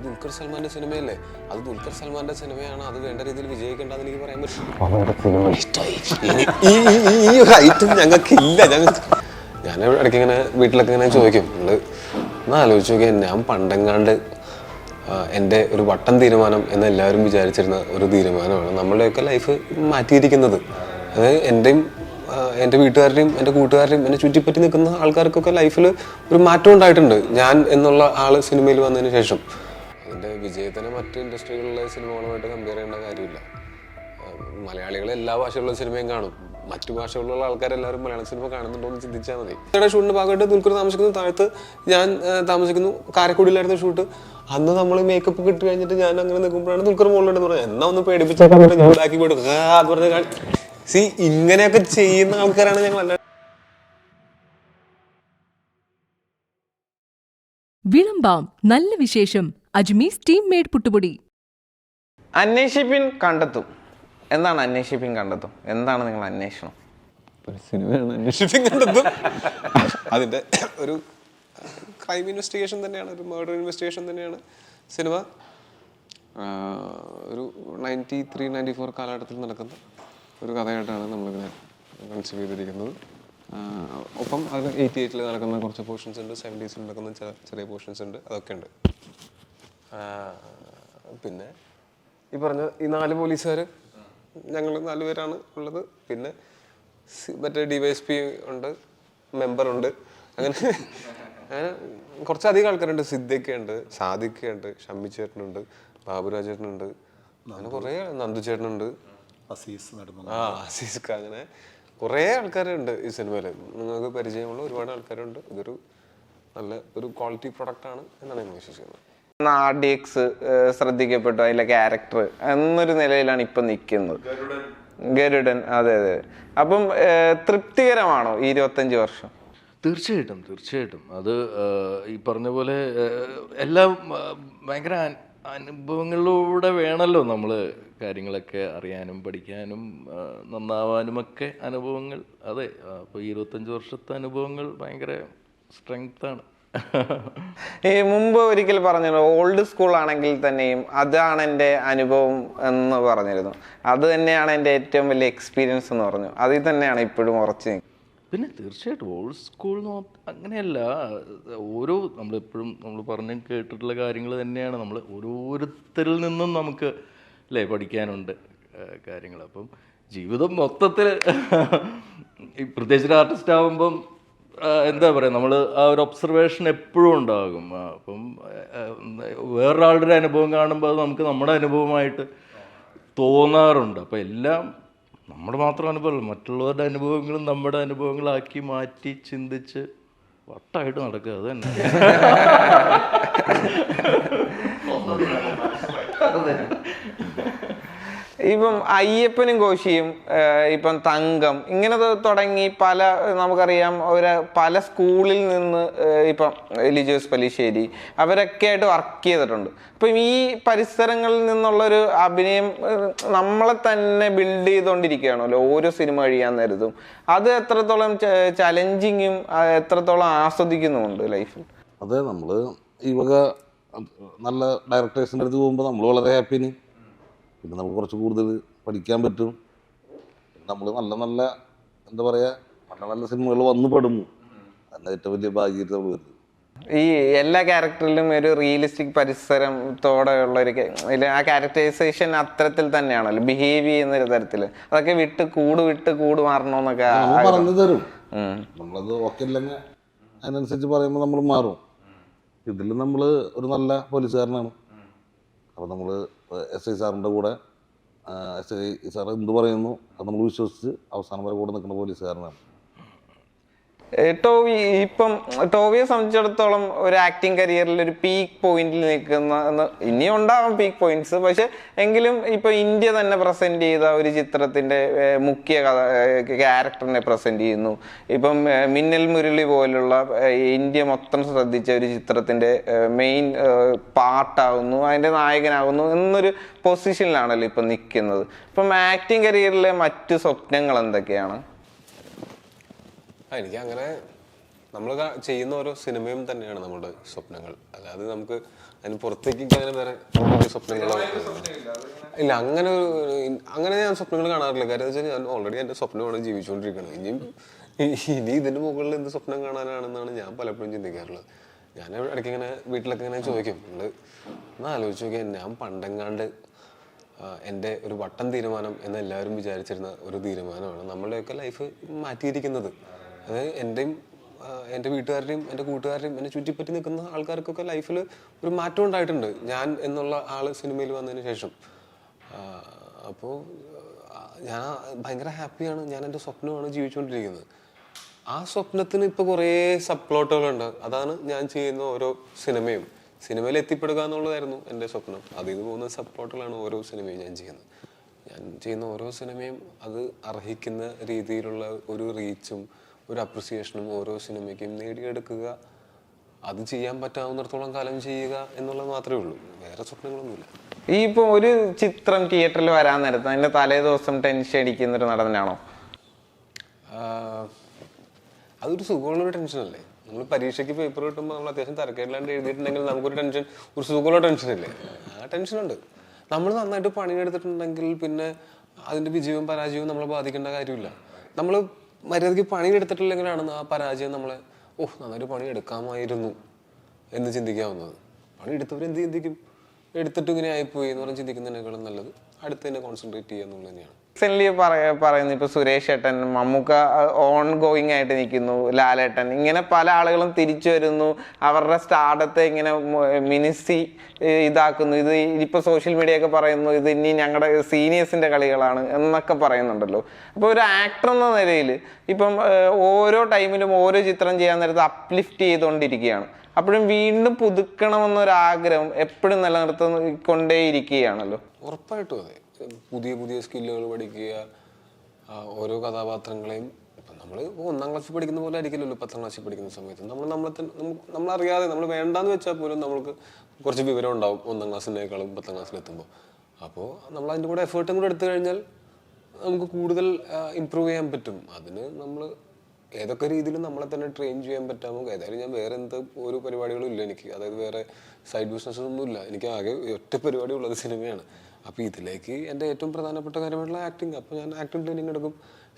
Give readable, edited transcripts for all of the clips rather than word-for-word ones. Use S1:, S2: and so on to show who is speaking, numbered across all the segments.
S1: ദുൽഖർ സൽമാന്റെ സിനിമയല്ലേ, അത് ദുൽഖർ സൽമാന്റെ സിനിമയാണ്, അത് വേണ്ട രീതിയിൽ വിജയിക്കേണ്ടതെന്ന് എനിക്ക് പറയാൻ പറ്റും. ഈ ഒരു ഐറ്റം ഞങ്ങൾക്ക് ഇല്ല. ഞാൻ ഇടയ്ക്ക് ഇങ്ങനെ വീട്ടിലൊക്കെ ഇങ്ങനെ ചോദിക്കും, നിങ്ങൾ ഒന്ന് ആലോചിച്ച് നോക്കിയാൽ ഞാൻ പണ്ടെങ്ങാണ്ട് എൻ്റെ ഒരു വട്ടം തീരുമാനം എന്ന് എല്ലാവരും വിചാരിച്ചിരുന്ന ഒരു തീരുമാനമാണ് നമ്മളുടെയൊക്കെ ലൈഫ് മാറ്റിയിരിക്കുന്നത്. അത് എൻ്റെ വീട്ടുകാരുടെയും എൻ്റെ കൂട്ടുകാരുടെയും എന്നെ ചുറ്റിപ്പറ്റി നിൽക്കുന്ന ആൾക്കാർക്കൊക്കെ ലൈഫിൽ ഒരു മാറ്റം ഉണ്ടായിട്ടുണ്ട് ഞാൻ എന്നുള്ള ആൾ സിനിമയിൽ വന്നതിന് ശേഷം. അതിൻ്റെ വിജയത്തിനെ മറ്റ് ഇൻഡസ്ട്രികളിലെ സിനിമകളുമായിട്ട് കമ്പയർ ചെയ്യേണ്ട കാര്യമില്ല. മലയാളികൾ എല്ലാ ഭാഷകളിലുള്ള സിനിമയും കാണും, മറ്റു ഭാഷകളിലുള്ള ആൾക്കാരെല്ലാവരും മലയാള സിനിമ കാണുന്നുണ്ടോ എന്ന് ചിന്തിച്ചാൽ മതി. ഷൂട്ടിൻ്റെ ഭാഗമായിട്ട് ദുൽഖർ താമസിക്കുന്ന താഴത്ത്, ഞാൻ താമസിക്കുന്നു കാരക്കുടിയിലായിരുന്നു ഷൂട്ട്. അന്ന് നമ്മൾ മേക്കപ്പ് കിട്ടി കഴിഞ്ഞിട്ട് ഞാൻ അങ്ങനെ നിൽക്കുമ്പോഴാണ് ദുൽഖർ മുകളിലുണ്ടെന്ന് പറഞ്ഞത്. എന്നാ ഒന്ന് പേടിപ്പിച്ചേക്കാൻ ഞാൻ ബാക്കി പോയിട്ട് അത് പറഞ്ഞ് ഇങ്ങനെയൊക്കെ ചെയ്യുന്ന ആൾക്കാരാണ് ഞങ്ങൾ.
S2: വിളമ്പാം നല്ല വിശേഷം. അജ്മീസ് ടീം മേഡ് പുട്ടുപൊടി.
S3: അന്വേഷിപ്പിൻ കണ്ടെത്തും. എന്താണ് അന്വേഷിപ്പിൻ കണ്ടെത്തും? എന്താണ് നിങ്ങൾ അന്വേഷണം?
S1: ഒരു സിനിമയാണ് അന്വേഷിപ്പിൻ കണ്ടെത്തും. അതിൻ്റെ ഒരു ക്രൈം ഇൻവെസ്റ്റിഗേഷൻ തന്നെയാണ്, ഒരു മർഡർ ഇൻവെസ്റ്റിഗേഷൻ തന്നെയാണ് സിനിമ. ഒരു 93-94 കാലഘട്ടത്തിൽ നടക്കുന്ന ഒരു കഥയായിട്ടാണ് നമ്മളിങ്ങനെ കൺസീവ് ചെയ്തിരിക്കുന്നത്. ഒപ്പം അത് 88 നടക്കുന്ന കുറച്ച് പോർഷൻസ് ഉണ്ട്, 70s നടക്കുന്ന ചെറിയ പോർഷൻസ് ഉണ്ട്, അതൊക്കെ ഉണ്ട്. പിന്നെ ഈ പറഞ്ഞ ഈ 4 പോലീസുകാർ, ഞങ്ങൾ 4 പേരാണ് ഉള്ളത്. പിന്നെ മറ്റേ DYSP ഉണ്ട്, മെമ്പറുണ്ട്, അങ്ങനെ കുറച്ചധികം ആൾക്കാരുണ്ട്. സിദ്ദിഖുണ്ട്, സാദിഖുണ്ട്, ഷമ്മി ചേട്ടനുണ്ട്, ബാബുരാജ് ചേട്ടനുണ്ട്, അങ്ങനെ കുറേ, നന്ദു ചേട്ടനുണ്ട്, അസീസ്, അങ്ങനെ കുറേ ആൾക്കാരുണ്ട് ഈ സിനിമയിൽ. നിങ്ങൾക്ക് പരിചയമുള്ള ഒരുപാട് ആൾക്കാരുണ്ട്. ഇതൊരു നല്ല ഒരു ക്വാളിറ്റി പ്രൊഡക്റ്റാണ് എന്നാണ് ഞാൻ വിശ്വസിക്കുന്നത്.
S3: RDX ശ്രദ്ധിക്കപ്പെട്ടു, അതിലെ ക്യാരക്ടർ എന്നൊരു നിലയിലാണ് ഇപ്പം നിൽക്കുന്നത്. ഗരുഡൻ, അതെ അതെ. അപ്പം തൃപ്തികരമാണോ ഈ 25 വർഷം?
S4: തീർച്ചയായിട്ടും. അത് ഈ പറഞ്ഞ പോലെ എല്ലാം ഭയങ്കര അനുഭവങ്ങളിലൂടെ വേണമല്ലോ നമ്മൾ കാര്യങ്ങളൊക്കെ അറിയാനും പഠിക്കാനും നന്നാവാനുമൊക്കെ അനുഭവങ്ങൾ. അതെ, അപ്പോൾ 25 വർഷത്തെ അനുഭവങ്ങൾ ഭയങ്കര സ്ട്രെങ്താണ്.
S3: ഈ മുമ്പ് ഒരിക്കൽ പറഞ്ഞിരുന്നു, ഓൾഡ് സ്കൂൾ ആണെങ്കിൽ തന്നെയും അതാണ് എൻ്റെ അനുഭവം എന്ന് പറഞ്ഞിരുന്നു. അത് തന്നെയാണ് എൻ്റെ ഏറ്റവും വലിയ എക്സ്പീരിയൻസ് എന്ന് പറഞ്ഞു. അതിൽ തന്നെയാണ് ഇപ്പോഴും ഉറച്ചു.
S4: പിന്നെ തീർച്ചയായിട്ടും ഓൾഡ് സ്കൂൾ അങ്ങനെയല്ല, നമ്മളെപ്പോഴും നമ്മൾ പറഞ്ഞ് കേട്ടിട്ടുള്ള കാര്യങ്ങൾ തന്നെയാണ്. നമ്മൾ ഓരോരുത്തരിൽ നിന്നും നമുക്ക് പഠിക്കാനുണ്ട് കാര്യങ്ങൾ. അപ്പം ജീവിതം മൊത്തത്തിൽ പ്രത്യേകിച്ച് ആർട്ടിസ്റ്റ് ആകുമ്പം എന്താ പറയുക, നമ്മൾ ആ ഒരു ഒബ്സർവേഷൻ എപ്പോഴും ഉണ്ടാകും. അപ്പം വേറൊരാളുടെ അനുഭവം കാണുമ്പോൾ അത് നമുക്ക് നമ്മുടെ അനുഭവമായിട്ട് തോന്നാറുണ്ട്. അപ്പം എല്ലാം നമ്മുടെ മാത്രം അനുഭവമല്ല, മറ്റുള്ളവരുടെ അനുഭവങ്ങളും നമ്മുടെ അനുഭവങ്ങളാക്കി മാറ്റി ചിന്തിച്ച് വട്ടായിട്ട് നടക്കുക, അത് തന്നെ.
S3: ഇപ്പം അയ്യപ്പനും കോശിയും, ഇപ്പം തങ്കം, ഇങ്ങനെ തുടങ്ങി നമുക്കറിയാം പല സ്കൂളിൽ നിന്ന്, ഇപ്പം ലിജോസ് പല്ലിശ്ശേരി, അവരൊക്കെ ആയിട്ട് വർക്ക് ചെയ്തിട്ടുണ്ട്. അപ്പം ഈ പരിസരങ്ങളിൽ നിന്നുള്ളൊരു അഭിനയം നമ്മളെ തന്നെ ബിൽഡ് ചെയ്തുകൊണ്ടിരിക്കുകയാണല്ലോ ഓരോ സിനിമ കഴിയാൻ നേരത്തും. അത് എത്രത്തോളം ചലഞ്ചിങ്ങും എത്രത്തോളം ആസ്വദിക്കുന്നുമുണ്ട് ലൈഫിൽ?
S5: അതെ, നമ്മൾ ഈ വക നല്ല ഡയറക്ടേഴ്സിൻ്റെ അടുത്ത് പോകുമ്പോൾ നമ്മൾ വളരെ ഹാപ്പിന്. പിന്നെ നമുക്ക് കുറച്ച് കൂടുതൽ പഠിക്കാൻ പറ്റും. നമ്മൾ നല്ല എന്താ പറയുക, നല്ല സിനിമകൾ വന്നു പെടുന്നു. അതിൻ്റെ ഏറ്റവും വലിയ ഭാഗ്യമായിട്ട് നമ്മൾ വരുന്നത്.
S3: ഈ എല്ലാ ക്യാരക്ടറിലും ഒരു റിയലിസ്റ്റിക് പരിസരത്തോടെയുള്ള ആ ക്യാരക്ടറൈസേഷൻ അത്തരത്തിൽ തന്നെയാണല്ലോ ബിഹേവ് ചെയ്യുന്ന ഒരു തരത്തിൽ. അതൊക്കെ വിട്ട് കൂട് മാറണമെന്നൊക്കെ
S5: പറഞ്ഞു തരും. നമ്മളത് ഓക്കെ ഇല്ലെങ്കിൽ അതിനനുസരിച്ച് പറയുമ്പോൾ നമ്മൾ മാറും. ഇതിൽ നമ്മൾ ഒരു നല്ല പോലീസുകാരനാണ്. അപ്പോൾ നമ്മൾ SI സാറിൻ്റെ കൂടെ SI സാർ എന്ത് പറയുന്നു അത് നമ്മൾ വിശ്വസിച്ച് അവസാനം വരെ കൂടെ നിൽക്കുന്ന പോലീസുകാരനാണ്.
S3: ടോവിയെ സംബന്ധിച്ചിടത്തോളം ഒരു ആക്ടിങ് കരിയറിൽ ഒരു പീക്ക് പോയിന്റിൽ നിൽക്കുന്ന, ഇനിയും ഉണ്ടാവും പീക്ക് പോയിന്റ്സ്, പക്ഷെ എങ്കിലും ഇപ്പൊ ഇന്ത്യ തന്നെ പ്രസന്റ് ചെയ്ത ഒരു ചിത്രത്തിന്റെ മുഖ്യ ക്യാരക്ടറിനെ പ്രസന്റ് ചെയ്യുന്നു. ഇപ്പം മിന്നൽ മുരളി പോലുള്ള ഇന്ത്യ മൊത്തം ശ്രദ്ധിച്ച ഒരു ചിത്രത്തിന്റെ മെയിൻ പാർട്ടാവുന്നു, അതിന്റെ നായകനാകുന്നു എന്നൊരു പൊസിഷനിലാണല്ലോ ഇപ്പൊ നിൽക്കുന്നത്. ഇപ്പം ആക്ടിങ് കരിയറിലെ മറ്റു സ്വപ്നങ്ങൾ എന്തൊക്കെയാണ്?
S1: എനിക്ക് അങ്ങനെ നമ്മൾ ചെയ്യുന്ന ഓരോ സിനിമയും തന്നെയാണ് നമ്മുടെ സ്വപ്നങ്ങൾ. അല്ലാതെ നമുക്ക് അതിന് പുറത്തേക്ക് എനിക്ക് അങ്ങനെ വേറെ സ്വപ്നങ്ങളോ ഇല്ല. അങ്ങനെ ഞാൻ സ്വപ്നങ്ങൾ കാണാറില്ല. കാര്യം വെച്ചാൽ ഞാൻ ഓൾറെഡി എൻ്റെ സ്വപ്നമാണ് ജീവിച്ചുകൊണ്ടിരിക്കുന്നത്. ഇനി ഇതിന്റെ മുകളിൽ എന്ത് സ്വപ്നം കാണാനാണെന്നാണ് ഞാൻ പലപ്പോഴും ചിന്തിക്കാറുള്ളത്. ഞാൻ ഇടയ്ക്ക് ഇങ്ങനെ വീട്ടിലൊക്കെ ഇങ്ങനെ ചോദിക്കും, നിങ്ങൾ ഒന്ന് ആലോചിച്ച് നോക്കിയാൽ ഞാൻ പണ്ടെങ്ങാണ്ട് എൻ്റെ ഒരു വട്ടം തീരുമാനം എന്ന് എല്ലാവരും വിചാരിച്ചിരുന്ന ഒരു തീരുമാനമാണ് നമ്മളുടെയൊക്കെ ലൈഫ് മാറ്റിയിരിക്കുന്നത്. അതായത് എൻ്റെ വീട്ടുകാരുടെയും എൻ്റെ കൂട്ടുകാരുടെയും എന്നെ ചുറ്റിപ്പറ്റി നിൽക്കുന്ന ആൾക്കാർക്കൊക്കെ ലൈഫിൽ ഒരു മാറ്റം ഉണ്ടായിട്ടുണ്ട് ഞാൻ എന്നുള്ള ആള് സിനിമയിൽ വന്നതിന് ശേഷം. അപ്പോൾ ഞാൻ ഭയങ്കര ഹാപ്പിയാണ്. ഞാൻ എൻ്റെ സ്വപ്നമാണ് ജീവിച്ചുകൊണ്ടിരിക്കുന്നത്. ആ സ്വപ്നത്തിന് ഇപ്പോൾ കുറേ സബ് പ്ലോട്ടുകളുണ്ട്. അതാണ് ഞാൻ ചെയ്യുന്ന ഓരോ സിനിമയും. സിനിമയിൽ എത്തിപ്പെടുക എന്നുള്ളതായിരുന്നു എൻ്റെ സ്വപ്നം. അതിൽ നിന്ന് പോകുന്ന സബ് പ്ലോട്ടുകളാണ് ഓരോ സിനിമയും ഞാൻ ചെയ്യുന്നത്. ഞാൻ ചെയ്യുന്ന ഓരോ സിനിമയും അത് അർഹിക്കുന്ന രീതിയിലുള്ള ഒരു റീച്ചും ഒരു അപ്രിസിയേഷനും ഓരോ സിനിമയ്ക്കും നേടിയെടുക്കുക. അത് ചെയ്യാൻ പറ്റാവുന്നിടത്തോളം കാലം ചെയ്യുക എന്നുള്ളത് മാത്രമേ ഉള്ളൂ. വേറെ സ്വപ്നങ്ങളൊന്നുമില്ല.
S3: ഈ ഇപ്പോൾ ഒരു ചിത്രം തിയേറ്ററിൽ വരാൻ നേരത്ത് അതിൻ്റെ തലേ ദിവസം ടെൻഷൻ അടിക്കുന്നൊരു നടനാണോ?
S1: അതൊരു സുഖമുള്ളൊരു ടെൻഷനല്ലേ. നമ്മൾ പരീക്ഷയ്ക്ക് പേപ്പർ കിട്ടുമ്പോൾ നമ്മൾ അത്യാവശ്യം തരക്കേടില്ലാണ്ട് എഴുതിയിട്ടുണ്ടെങ്കിൽ നമുക്കൊരു ടെൻഷൻ, ഒരു സുഖമുള്ള ടെൻഷനില്ലേ. ആ ടെൻഷനുണ്ട്. നമ്മൾ നന്നായിട്ട് പണിയെടുത്തിട്ടുണ്ടെങ്കിൽ പിന്നെ അതിൻ്റെ വിജയവും പരാജയവും നമ്മളെ ബാധിക്കേണ്ട കാര്യമില്ല. നമ്മൾ മര്യാദയ്ക്ക് പണിയെടുത്തിട്ടില്ലെങ്കിലാണ് ആ പരാജയം നമ്മളെ നന്നായിട്ട് പണി എടുക്കാമായിരുന്നു എന്ന് ചിന്തിക്കാവുന്നത്. പണി എടുത്തവർ എന്ത് ചിന്തിക്കും? എടുത്തിട്ട് ഇങ്ങനെ ആയിപ്പോയി എന്ന് പറഞ്ഞ് ചിന്തിക്കുന്നതിനേക്കാളും നല്ലത് അടുത്തതിനെ കോൺസെൻട്രേറ്റ് ചെയ്യുക എന്നുള്ളത് തന്നെയാണ്.
S3: റീസെന്റ് പറയുന്നു ഇപ്പൊ സുരേഷ് ഏട്ടൻ, മമ്മൂക്ക ഓൺ ഗോയിങ് ആയിട്ട് നിൽക്കുന്നു, ലാലേട്ടൻ, ഇങ്ങനെ പല ആളുകളും തിരിച്ചു വരുന്നു, അവരുടെ സ്റ്റാർഡത്തെ ഇങ്ങനെ മിനിസി ഇതാക്കുന്നു. ഇത് ഇപ്പൊ സോഷ്യൽ മീഡിയ ഒക്കെ പറയുന്നു ഇത് ഇനി ഞങ്ങളുടെ സീനിയേഴ്സിന്റെ കളികളാണ് എന്നൊക്കെ പറയുന്നുണ്ടല്ലോ. അപ്പൊ ഒരു ആക്ടർ എന്ന നിലയിൽ ഇപ്പം ഓരോ ടൈമിലും ഓരോ ചിത്രം ചെയ്യാൻ നേരത്ത് അപ്ലിഫ്റ്റ് ചെയ്തുകൊണ്ടിരിക്കുകയാണ്. അപ്പോഴും വീണ്ടും പുതുക്കണമെന്നൊരാഗ്രഹം എപ്പോഴും നിലനിർത്തിക്കൊണ്ടേയിരിക്കുകയാണല്ലോ.
S1: ഉറപ്പായിട്ടും അതെ. പുതിയ പുതിയ സ്കില്ലുകൾ പഠിക്കുക, ഓരോ കഥാപാത്രങ്ങളെയും ഇപ്പം നമ്മൾ 1ാം ക്ലാസ്സിൽ പഠിക്കുന്ന പോലെ ആയിരിക്കില്ലല്ലോ 10ാം ക്ലാസ്സിൽ പഠിക്കുന്ന സമയത്ത്. നമ്മളറിയാതെ നമ്മൾ വേണ്ടാന്ന് വെച്ചാൽ പോലും നമ്മൾക്ക് കുറച്ച് വിവരം ഉണ്ടാവും 1ാം ക്ലാസ്സിനേക്കാളും 10ാം ക്ലാസ്സിലെത്തുമ്പോൾ. അപ്പോൾ നമ്മൾ അതിൻ്റെ കൂടെ എഫേർട്ടും കൂടെ എടുത്തു കഴിഞ്ഞാൽ നമുക്ക് കൂടുതൽ ഇമ്പ്രൂവ് ചെയ്യാൻ പറ്റും. അതിന് നമ്മൾ ഏതൊക്കെ രീതിയിൽ നമ്മളെ തന്നെ ട്രെയിൻ ചെയ്യാൻ പറ്റാമോ. ഏതായാലും ഞാൻ വേറെ ഒരു പരിപാടികളും ഇല്ല എനിക്ക്. അതായത് വേറെ സൈഡ് ബിസിനസ് ഒന്നും ഇല്ല. എനിക്ക് ആകെ ഒറ്റ പരിപാടി ഉള്ളത് സിനിമയാണ്. അപ്പോൾ ഇതിലേക്ക് എൻ്റെ ഏറ്റവും പ്രധാനപ്പെട്ട കാര്യമായിട്ടുള്ള ആക്ടിങ്. അപ്പോൾ ഞാൻ ആക്ടിങ് ട്രെയിനിങ് എടുക്കും.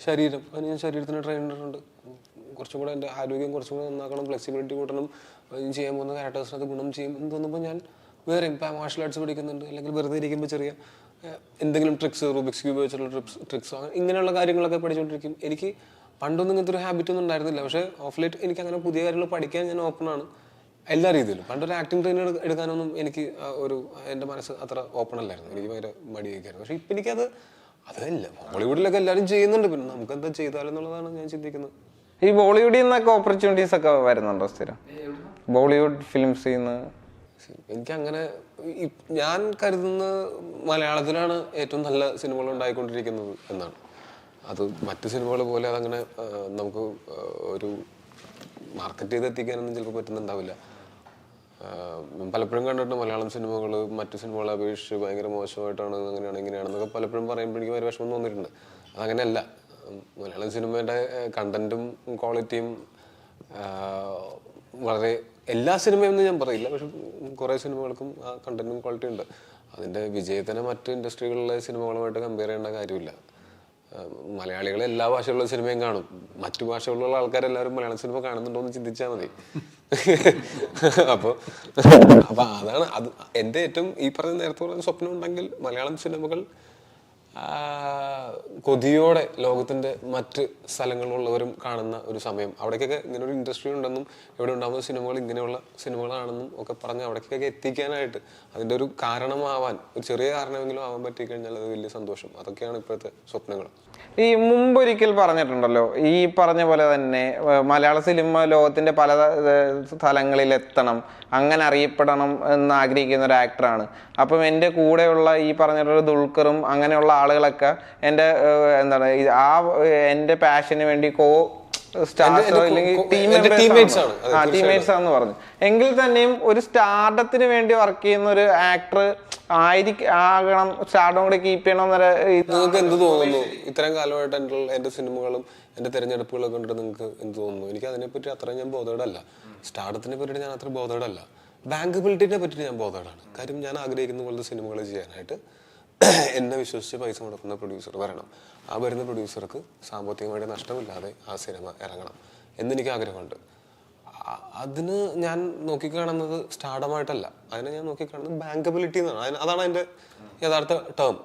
S1: ശരീരം, അതിന് ഞാൻ ശരീരത്തിന് ട്രെയിനറുണ്ട്. കുറച്ചും കൂടെ എൻ്റെ ആരോഗ്യം കുറച്ചും കൂടെ നന്നാക്കണം, ഫ്ലെക്സിബിലിറ്റി കൂട്ടണം, ചെയ്യാൻ പോകുന്ന ക്യാരക്ടേഴ്സിനത് ഗുണം ചെയ്യും എന്ന് തോന്നുമ്പോൾ ഞാൻ വേറെ ഇപ്പം മാർഷൽ ആർട്സ് പഠിക്കുന്നുണ്ട്. അല്ലെങ്കിൽ വെറുതെ ഇരിക്കുമ്പോൾ ചെറിയ എന്തെങ്കിലും ട്രിക്സ്, റൂബിക്സ് ക്യൂബ് വെച്ചുള്ള ട്രിക്സോ ഇങ്ങനെയുള്ള കാര്യങ്ങളൊക്കെ പഠിച്ചുകൊണ്ടിരിക്കും. എനിക്ക് പണ്ടൊന്നും ഇങ്ങനത്തെ ഒരു ഹാബിറ്റ് ഒന്നും ഉണ്ടായിരുന്നില്ല. പക്ഷേ ഓഫ് ലേറ്റ് എനിക്ക് അങ്ങനെ പുതിയ കാര്യങ്ങൾ പഠിക്കാൻ ഞാൻ ഓപ്പണാണ് എല്ലാ രീതിയിലും. പണ്ടൊരു ആക്ടിങ് ട്രെയിനർ എടുക്കാനൊന്നും എനിക്ക് എൻ്റെ മനസ്സ് അത്ര ഓപ്പൺ അല്ലായിരുന്നു. എനിക്ക് ഭയങ്കര മടിയൊക്കെയായിരുന്നു. പക്ഷേ ഇപ്പം എനിക്കത് അതല്ല. ബോളിവുഡിലൊക്കെ എല്ലാവരും ചെയ്യുന്നുണ്ട്, പിന്നെ നമുക്ക് എന്താ ചെയ്താലെന്നുള്ളതാണ് ഞാൻ ചിന്തിക്കുന്നത്.
S3: ഈ ബോളിവുഡിൽ നിന്നൊക്കെ ഓപ്പർച്യൂണിറ്റീസ് ഒക്കെ വരുന്നുണ്ടോ സ്ഥിരം? ബോളിവുഡ് ഫിലിംസിൽ നിന്ന്
S1: എനിക്കങ്ങനെ ഞാൻ കരുതുന്ന മലയാളത്തിലാണ് ഏറ്റവും നല്ല സിനിമകൾ ഉണ്ടായിക്കൊണ്ടിരിക്കുന്നത് എന്നാണ്. അത് മറ്റു സിനിമകൾ പോലെ അതങ്ങനെ നമുക്ക് ഒരു മാർക്കറ്റ് ചെയ്ത് എത്തിക്കാനൊന്നും ചിലപ്പോൾ പറ്റുന്നുണ്ടാവില്ല. പലപ്പോഴും കണ്ടിട്ട് മലയാളം സിനിമകൾ മറ്റു സിനിമകളെ അപേക്ഷിച്ച് ഭയങ്കര മോശമായിട്ടാണ്, അങ്ങനെയാണ് ഇങ്ങനെയാണെന്നൊക്കെ പലപ്പോഴും പറയുമ്പോൾ എനിക്ക് ഒരു വിഷമം തോന്നിയിട്ടുണ്ട്. അതങ്ങനെയല്ല. മലയാളം സിനിമയുടെ കണ്ടന്റും ക്വാളിറ്റിയും വളരെ എല്ലാ സിനിമയൊന്നും ഞാൻ പറയില്ല, പക്ഷെ കുറേ സിനിമകൾക്കും ആ കണ്ടന്റും ക്വാളിറ്റി ഉണ്ട്. അതിൻ്റെ വിജയത്തിനെ മറ്റ് ഇൻഡസ്ട്രികളിലെ സിനിമകളുമായിട്ട് കമ്പയർ ചെയ്യേണ്ട കാര്യമില്ല. മലയാളികൾ എല്ലാ ഭാഷകളുള്ള സിനിമയും കാണും. മറ്റു ഭാഷകളിലുള്ള ആൾക്കാരെല്ലാവരും മലയാളം സിനിമ കാണുന്നുണ്ടോ എന്ന് ചിന്തിച്ചാൽ മതി. അപ്പോൾ അതാണ് അത് എൻ്റെ ഏറ്റവും ഈ പറഞ്ഞ നേരത്തെ പറഞ്ഞ സ്വപ്നം ഉണ്ടെങ്കിൽ മലയാളം സിനിമകൾ കൊതിയോടെ ലോകത്തിൻ്റെ മറ്റ് സ്ഥലങ്ങളിലുള്ളവരും കാണുന്ന ഒരു സമയം, അവിടേക്കൊക്കെ ഇങ്ങനൊരു ഇൻഡസ്ട്രി ഉണ്ടെന്നും ഇവിടെ ഉണ്ടാകുന്ന സിനിമകൾ ഇങ്ങനെയുള്ള സിനിമകളാണെന്നും ഒക്കെ പറഞ്ഞ് അവിടേക്കൊക്കെ എത്തിക്കാനായിട്ട് അതിൻ്റെ ഒരു കാരണമാവാൻ, ഒരു ചെറിയ കാരണമെങ്കിലും ആവാൻ പറ്റിക്കഴിഞ്ഞാൽ അത് വലിയ സന്തോഷം. അതൊക്കെയാണ് ഇപ്പോഴത്തെ സ്വപ്നങ്ങൾ.
S3: ഈ മുമ്പൊരിക്കൽ പറഞ്ഞിട്ടുണ്ടല്ലോ, ഈ പറഞ്ഞ പോലെ തന്നെ മലയാള സിനിമ ലോകത്തിന്റെ പല സ്ഥലങ്ങളിൽ എത്തണം, അങ്ങനെ അറിയപ്പെടണം എന്ന് ആഗ്രഹിക്കുന്ന ഒരു ആക്ടറാണ്. അപ്പം എൻ്റെ കൂടെയുള്ള ഈ പറഞ്ഞിട്ടുള്ള ദുൽഖറും അങ്ങനെയുള്ള ആളുകളൊക്കെ എൻ്റെ എന്താണ് എൻ്റെ പാഷന് വേണ്ടി സ്റ്റാർസ് അല്ലെങ്കിൽ ടീംമേറ്റ്സ് ആണെന്ന് പറഞ്ഞു. എങ്കിൽ തന്നെയും ഒരു സ്റ്റാർഡത്തിന് വേണ്ടി വർക്ക് ചെയ്യുന്ന ഒരു ആക്ടർ ആകണം, സ്റ്റാർഡും കൂടെ കീപ്പ് ചെയ്യണം.
S1: നിങ്ങൾക്ക് എന്ത് തോന്നുന്നു? ഇത്രയും കാലമായിട്ട് എൻ്റെ സിനിമകളും എൻ്റെ തിരഞ്ഞെടുപ്പുകളൊക്കെ കണ്ടിട്ട് നിങ്ങൾക്ക് എന്ത് തോന്നുന്നു? എനിക്ക് അതിനെപ്പറ്റി അത്ര ഞാൻ ബോധേഡല്ല. സ്റ്റാർഡത്തിനെ പറ്റിയിട്ട് ഞാൻ അത്ര ബോധേഡല്ല. ബാങ്കബിലിറ്റിനെ പറ്റി ഞാൻ ബോധവാനാണ്. കാര്യം ഞാൻ ആഗ്രഹിക്കുന്ന പോലത്തെ സിനിമകൾ ചെയ്യാനായിട്ട് എന്നെ വിശ്വസിച്ച് പൈസ മുടക്കുന്ന പ്രൊഡ്യൂസർ വരണം. ആ വരുന്ന പ്രൊഡ്യൂസർക്ക് സാമ്പത്തികമായിട്ട് നഷ്ടമില്ലാതെ ആ സിനിമ ഇറങ്ങണം എന്നെനിക്ക് ആഗ്രഹമുണ്ട്. അതിന് ഞാൻ നോക്കിക്കാണുന്നത് സ്റ്റാർഡമായിട്ടല്ല, അതിനെ ഞാൻ നോക്കിക്കാണുന്നത് ബാങ്കബിലിറ്റി എന്നാണ്. അതാണ് അതിൻ്റെ യഥാർത്ഥ ടേം.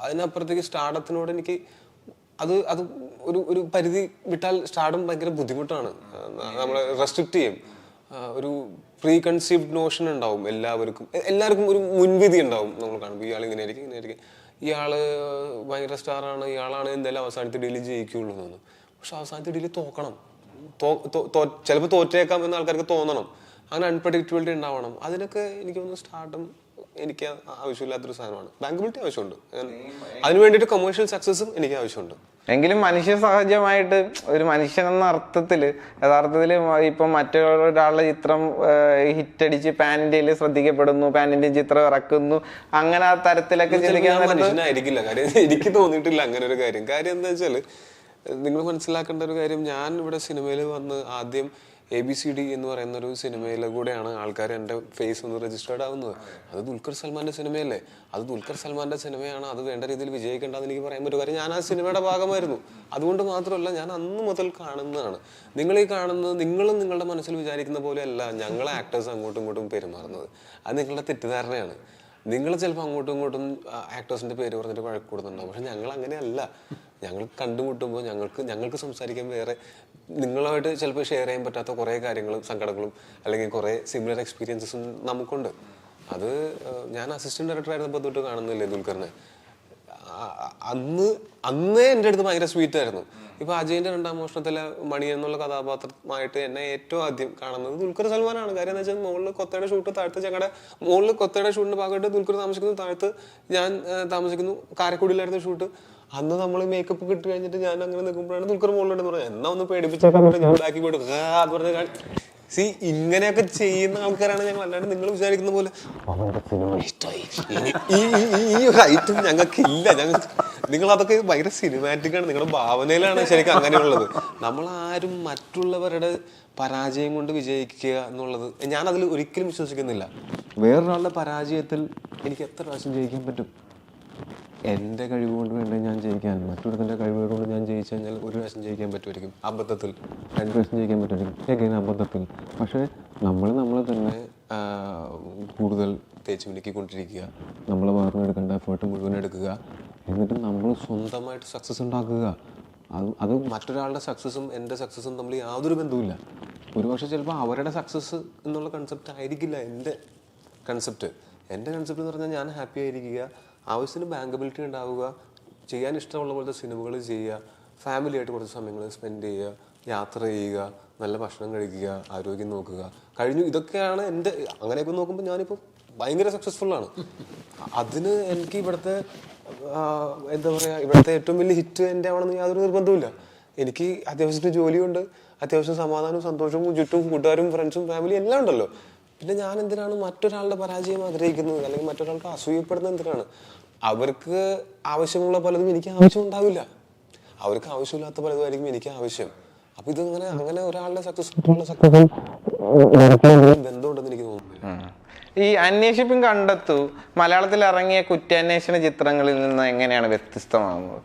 S1: അതിനപ്പുറത്തേക്ക് സ്റ്റാർഡത്തിനോട് എനിക്ക് അത് ഒരു പരിധി വിട്ടാൽ സ്റ്റാർഡം ഭയങ്കര ബുദ്ധിമുട്ടാണ്. നമ്മളെ റെസ്ട്രിക്റ്റ് ചെയ്യും. ഒരു പ്രീ കൺസീവ്ഡ് നോഷൻ ഉണ്ടാവും എല്ലാവർക്കും ഒരു മുൻവിധി ഉണ്ടാവും. നമ്മൾ കാണുമ്പോൾ ഇയാൾ ഇങ്ങനെ ആയിരിക്കും, ഇയാള് ഭയങ്കര സ്റ്റാറാണ്, ഇയാളാണ് എന്തായാലും അവസാനത്തെ ഡീല് ജയിക്കുള്ളൂ എന്ന്. പക്ഷെ അവസാനത്തെ ഡീല് തോക്കണം, ചിലപ്പോൾ തോറ്റേക്കാം എന്ന് ആൾക്കാർക്ക് തോന്നണം. അങ്ങനെ അൺപ്രഡിക്റ്റബിലിറ്റി ഉണ്ടാവണം. അതിനൊക്കെ എനിക്ക് തോന്നുന്നു സ്റ്റാർഡം എനിക്ക് ആവശ്യമില്ലാത്തൊരു സാധനമാണ്. ബാങ്കബിലിറ്റി ആവശ്യമുണ്ട്, അതിന് വേണ്ടിയിട്ട് കൊമേഴ്ഷ്യൽ സക്സസും എനിക്ക് ആവശ്യമുണ്ട്.
S3: എങ്കിലും മനുഷ്യ സഹജമായിട്ട് ഒരു മനുഷ്യൻ എന്ന അർത്ഥത്തില് യഥാർത്ഥത്തില് ഇപ്പം മറ്റൊരാളുടെ ചിത്രം ഹിറ്റടിച്ച് പാൻ ഇന്ത്യയിൽ ശ്രദ്ധിക്കപ്പെടുന്നു, പാൻ ഇന്ത്യൻ ചിത്രം ഇറക്കുന്നു, അങ്ങനെ ആ തരത്തിലൊക്കെ ചിന്തിക്കാൻ
S1: മനുഷ്യനായിരിക്കില്ല. കാര്യം എനിക്ക് തോന്നിയിട്ടില്ല അങ്ങനെ ഒരു കാര്യം. കാര്യം എന്താ വെച്ചാല് നിങ്ങൾ മനസ്സിലാക്കേണ്ട ഒരു കാര്യം, ഞാൻ ഇവിടെ സിനിമയിൽ വന്ന് ആദ്യം ABCD എന്ന് പറയുന്ന ഒരു സിനിമയിലെ കൂടെയാണ് ആൾക്കാർ എൻ്റെ ഫേസ് ഒന്ന് രജിസ്റ്റേർഡ് ആവുന്നത്. അത് ദുൽഖർ സൽമാന്റെ സിനിമയല്ലേ, അത് ദുൽഖർ സൽമാന്റെ സിനിമയാണ്, അത് വേണ്ട രീതിയിൽ വിജയിക്കേണ്ടതെന്ന് എനിക്ക് പറയാൻ പറ്റും. കാര്യം ഞാൻ ആ സിനിമയുടെ ഭാഗമായിരുന്നു. അതുകൊണ്ട് മാത്രമല്ല, ഞാൻ അന്ന് മുതൽ കാണുന്നതാണ്. നിങ്ങൾ ഈ കാണുന്നത് നിങ്ങളും നിങ്ങളുടെ മനസ്സിൽ വിചാരിക്കുന്ന പോലെയല്ല ഞങ്ങളെ ആക്ടേഴ്സ് അങ്ങോട്ടും ഇങ്ങോട്ടും പെരുമാറുന്നത്. അത് നിങ്ങളുടെ തെറ്റിദ്ധാരണയാണ്. നിങ്ങൾ ചിലപ്പോൾ അങ്ങോട്ടും ഇങ്ങോട്ടും ആക്ടേഴ്സിന്റെ പേര് പറഞ്ഞിട്ട് വഴക്ക് കൊടുക്കുന്നുണ്ടാവും. പക്ഷെ ഞങ്ങൾ അങ്ങനെയല്ല. ഞങ്ങൾ കണ്ടുമുട്ടുമ്പോൾ ഞങ്ങൾക്ക് സംസാരിക്കാൻ വേറെ നിങ്ങളുമായിട്ട് ചിലപ്പോൾ ഷെയർ ചെയ്യാൻ പറ്റാത്ത കുറേ കാര്യങ്ങളും സങ്കടങ്ങളും അല്ലെങ്കിൽ കുറേ സിമിലർ എക്സ്പീരിയൻസസും നമുക്കുണ്ട്. അത് ഞാൻ അസിസ്റ്റന്റ് ഡയറക്ടർ ആയിരുന്നപ്പോൾ തൊട്ട് കാണുന്നില്ലേ ദുൽഖറിനെ. അന്നേ എൻ്റെ അടുത്ത് ഭയങ്കര സ്വീറ്റ് ആയിരുന്നു. ഇപ്പൊ അജയന്റെ രണ്ടാം മോഷണത്തിലെ മണി എന്നുള്ള കഥാപാത്രമായിട്ട് എന്നെ ഏറ്റവും ആദ്യം കാണുന്നത് ദുൽഖർ സൽമാനാണ്. കാര്യം എന്ന് വെച്ചാൽ മുകളിൽ കൊത്തയുടെ ഷൂട്ട്, താഴത്ത് ഞങ്ങളുടെ മുകളിൽ കൊത്തയുടെ ഷൂട്ടിന്റെ ഭാഗമായിട്ട് ദുൽഖർ താമസിക്കുന്നു, താഴത്ത് ഞാൻ താമസിക്കുന്നു. കാരക്കുടിയിലായിരുന്നു ഷൂട്ട്. അന്ന് നമ്മൾ മേക്കപ്പ് കിട്ടി കഴിഞ്ഞിട്ട് ഞാൻ അങ്ങനെ നിൽക്കുമ്പോഴാണ് ദുൽഖർ മുകളിലുണ്ടെന്ന് പറഞ്ഞത്. എന്നാ ഒന്ന് പേടിപ്പിച്ചേക്കാൻ ഞാൻ ബാക്കി പോയിട്ട് അത് പറഞ്ഞ ഇങ്ങനെയൊക്കെ ചെയ്യുന്ന ആൾക്കാരാണ് ഞങ്ങൾ. അല്ലാണ്ട് നിങ്ങൾ വിചാരിക്കുന്ന പോലെ ഈ ഒരു ഐറ്റം ഞങ്ങൾക്ക് ഇല്ല. നിങ്ങൾ അതൊക്കെ ഭയങ്കര സിനിമാറ്റിക് ആണ്, നിങ്ങളുടെ ഭാവനയിലാണ് ശരിക്കും അങ്ങനെയുള്ളത്. നമ്മളാരും മറ്റുള്ളവരുടെ പരാജയം കൊണ്ട് വിജയിക്കുക എന്നുള്ളത് ഞാൻ അതിൽ ഒരിക്കലും വിശ്വസിക്കുന്നില്ല. വേറൊരാളുടെ പരാജയത്തിൽ എനിക്ക് എത്ര പ്രാവശ്യം ജയിക്കാൻ പറ്റും? എൻ്റെ കഴിവ് കൊണ്ട് വേണ്ടേ ഞാൻ ജയിക്കാൻ. മറ്റൊരുത്തിൻ്റെ കഴിവുകൾ കൊണ്ട് ഞാൻ ജയിച്ചു കഴിഞ്ഞാൽ ഒരു പ്രാവശ്യം ജയിക്കാൻ പറ്റുമായിരിക്കും, അബദ്ധത്തിൽ 2 പ്രാവശ്യം ജയിക്കാൻ പറ്റുമായിരിക്കും, എങ്ങനെ അബദ്ധത്തിൽ. പക്ഷേ നമ്മളെ തന്നെ കൂടുതൽ തേച്ച് മിനുക്കിക്കൊണ്ടിരിക്കുക, നമ്മളെ ഭാഗമെടുക്കേണ്ട എഫേർട്ട് മുഴുവൻ എടുക്കുക, എന്നിട്ട് നമ്മൾ സ്വന്തമായിട്ട് സക്സസ് ഉണ്ടാക്കുക. അത് മറ്റൊരാളുടെ സക്സസും എൻ്റെ സക്സസും തമ്മിൽ യാതൊരു ബന്ധവുമില്ല. ഒരുപക്ഷെ ചിലപ്പോൾ അവരുടെ സക്സസ് എന്നുള്ള കൺസെപ്റ്റ് ആയിരിക്കില്ല എൻ്റെ കൺസെപ്റ്റ്. എൻ്റെ കൺസെപ്റ്റ് എന്ന് പറഞ്ഞാൽ ഞാൻ ഹാപ്പി ആയിരിക്കുക, ആവശ്യത്തിന് ബാങ്കബിലിറ്റി ഉണ്ടാവുക, ചെയ്യാൻ ഇഷ്ടമുള്ള പോലത്തെ സിനിമകൾ ചെയ്യുക, ഫാമിലിയായിട്ട് കുറച്ച് സമയങ്ങൾ സ്പെൻഡ് ചെയ്യുക, യാത്ര ചെയ്യുക, നല്ല ഭക്ഷണം കഴിക്കുക, ആരോഗ്യം നോക്കുക, കഴിഞ്ഞു. ഇതൊക്കെയാണ് എൻ്റെ. അങ്ങനെയൊക്കെ നോക്കുമ്പോൾ ഞാനിപ്പോൾ ഭയങ്കര സക്സസ്ഫുള്ളാണ്. അതിന് എനിക്ക് ഇവിടുത്തെ എന്താ പറയുക, ഇവിടുത്തെ ഏറ്റവും വലിയ ഹിറ്റ് എൻ്റെ ആവണമെന്ന് യാതൊരു നിർബന്ധവുമില്ല. എനിക്ക് അത്യാവശ്യത്തിന് ജോലിയുണ്ട്, അത്യാവശ്യം സമാധാനവും സന്തോഷവും ചുറ്റും കൂട്ടുകാരും ഫ്രണ്ട്സും ഫാമിലിയും എല്ലാം ഉണ്ടല്ലോ. പിന്നെ ഞാൻ എന്തിനാണ് മറ്റൊരാളുടെ പരാജയം ആഗ്രഹിക്കുന്നത് അല്ലെങ്കിൽ മറ്റൊരാൾക്ക് അസൂയപ്പെടുന്നത്? എന്തിനാണ്? അവർക്ക് ആവശ്യമുള്ള പലതും എനിക്ക് ആവശ്യം ഉണ്ടാവില്ല, അവർക്ക് ആവശ്യമില്ലാത്ത പലതുമായിരിക്കും എനിക്ക് ആവശ്യം. അപ്പൊ അങ്ങനെ ഒരാളുടെ സക്സസ് ബന്ധമുണ്ടെന്ന് എനിക്ക് തോന്നുന്നില്ല.
S3: ഈ അന്വേഷിപ്പും കണ്ടെത്തു മലയാളത്തിൽ ഇറങ്ങിയ കുറ്റാന്വേഷണ ചിത്രങ്ങളിൽ നിന്ന് എങ്ങനെയാണ് വ്യത്യസ്തമാകുന്നത്?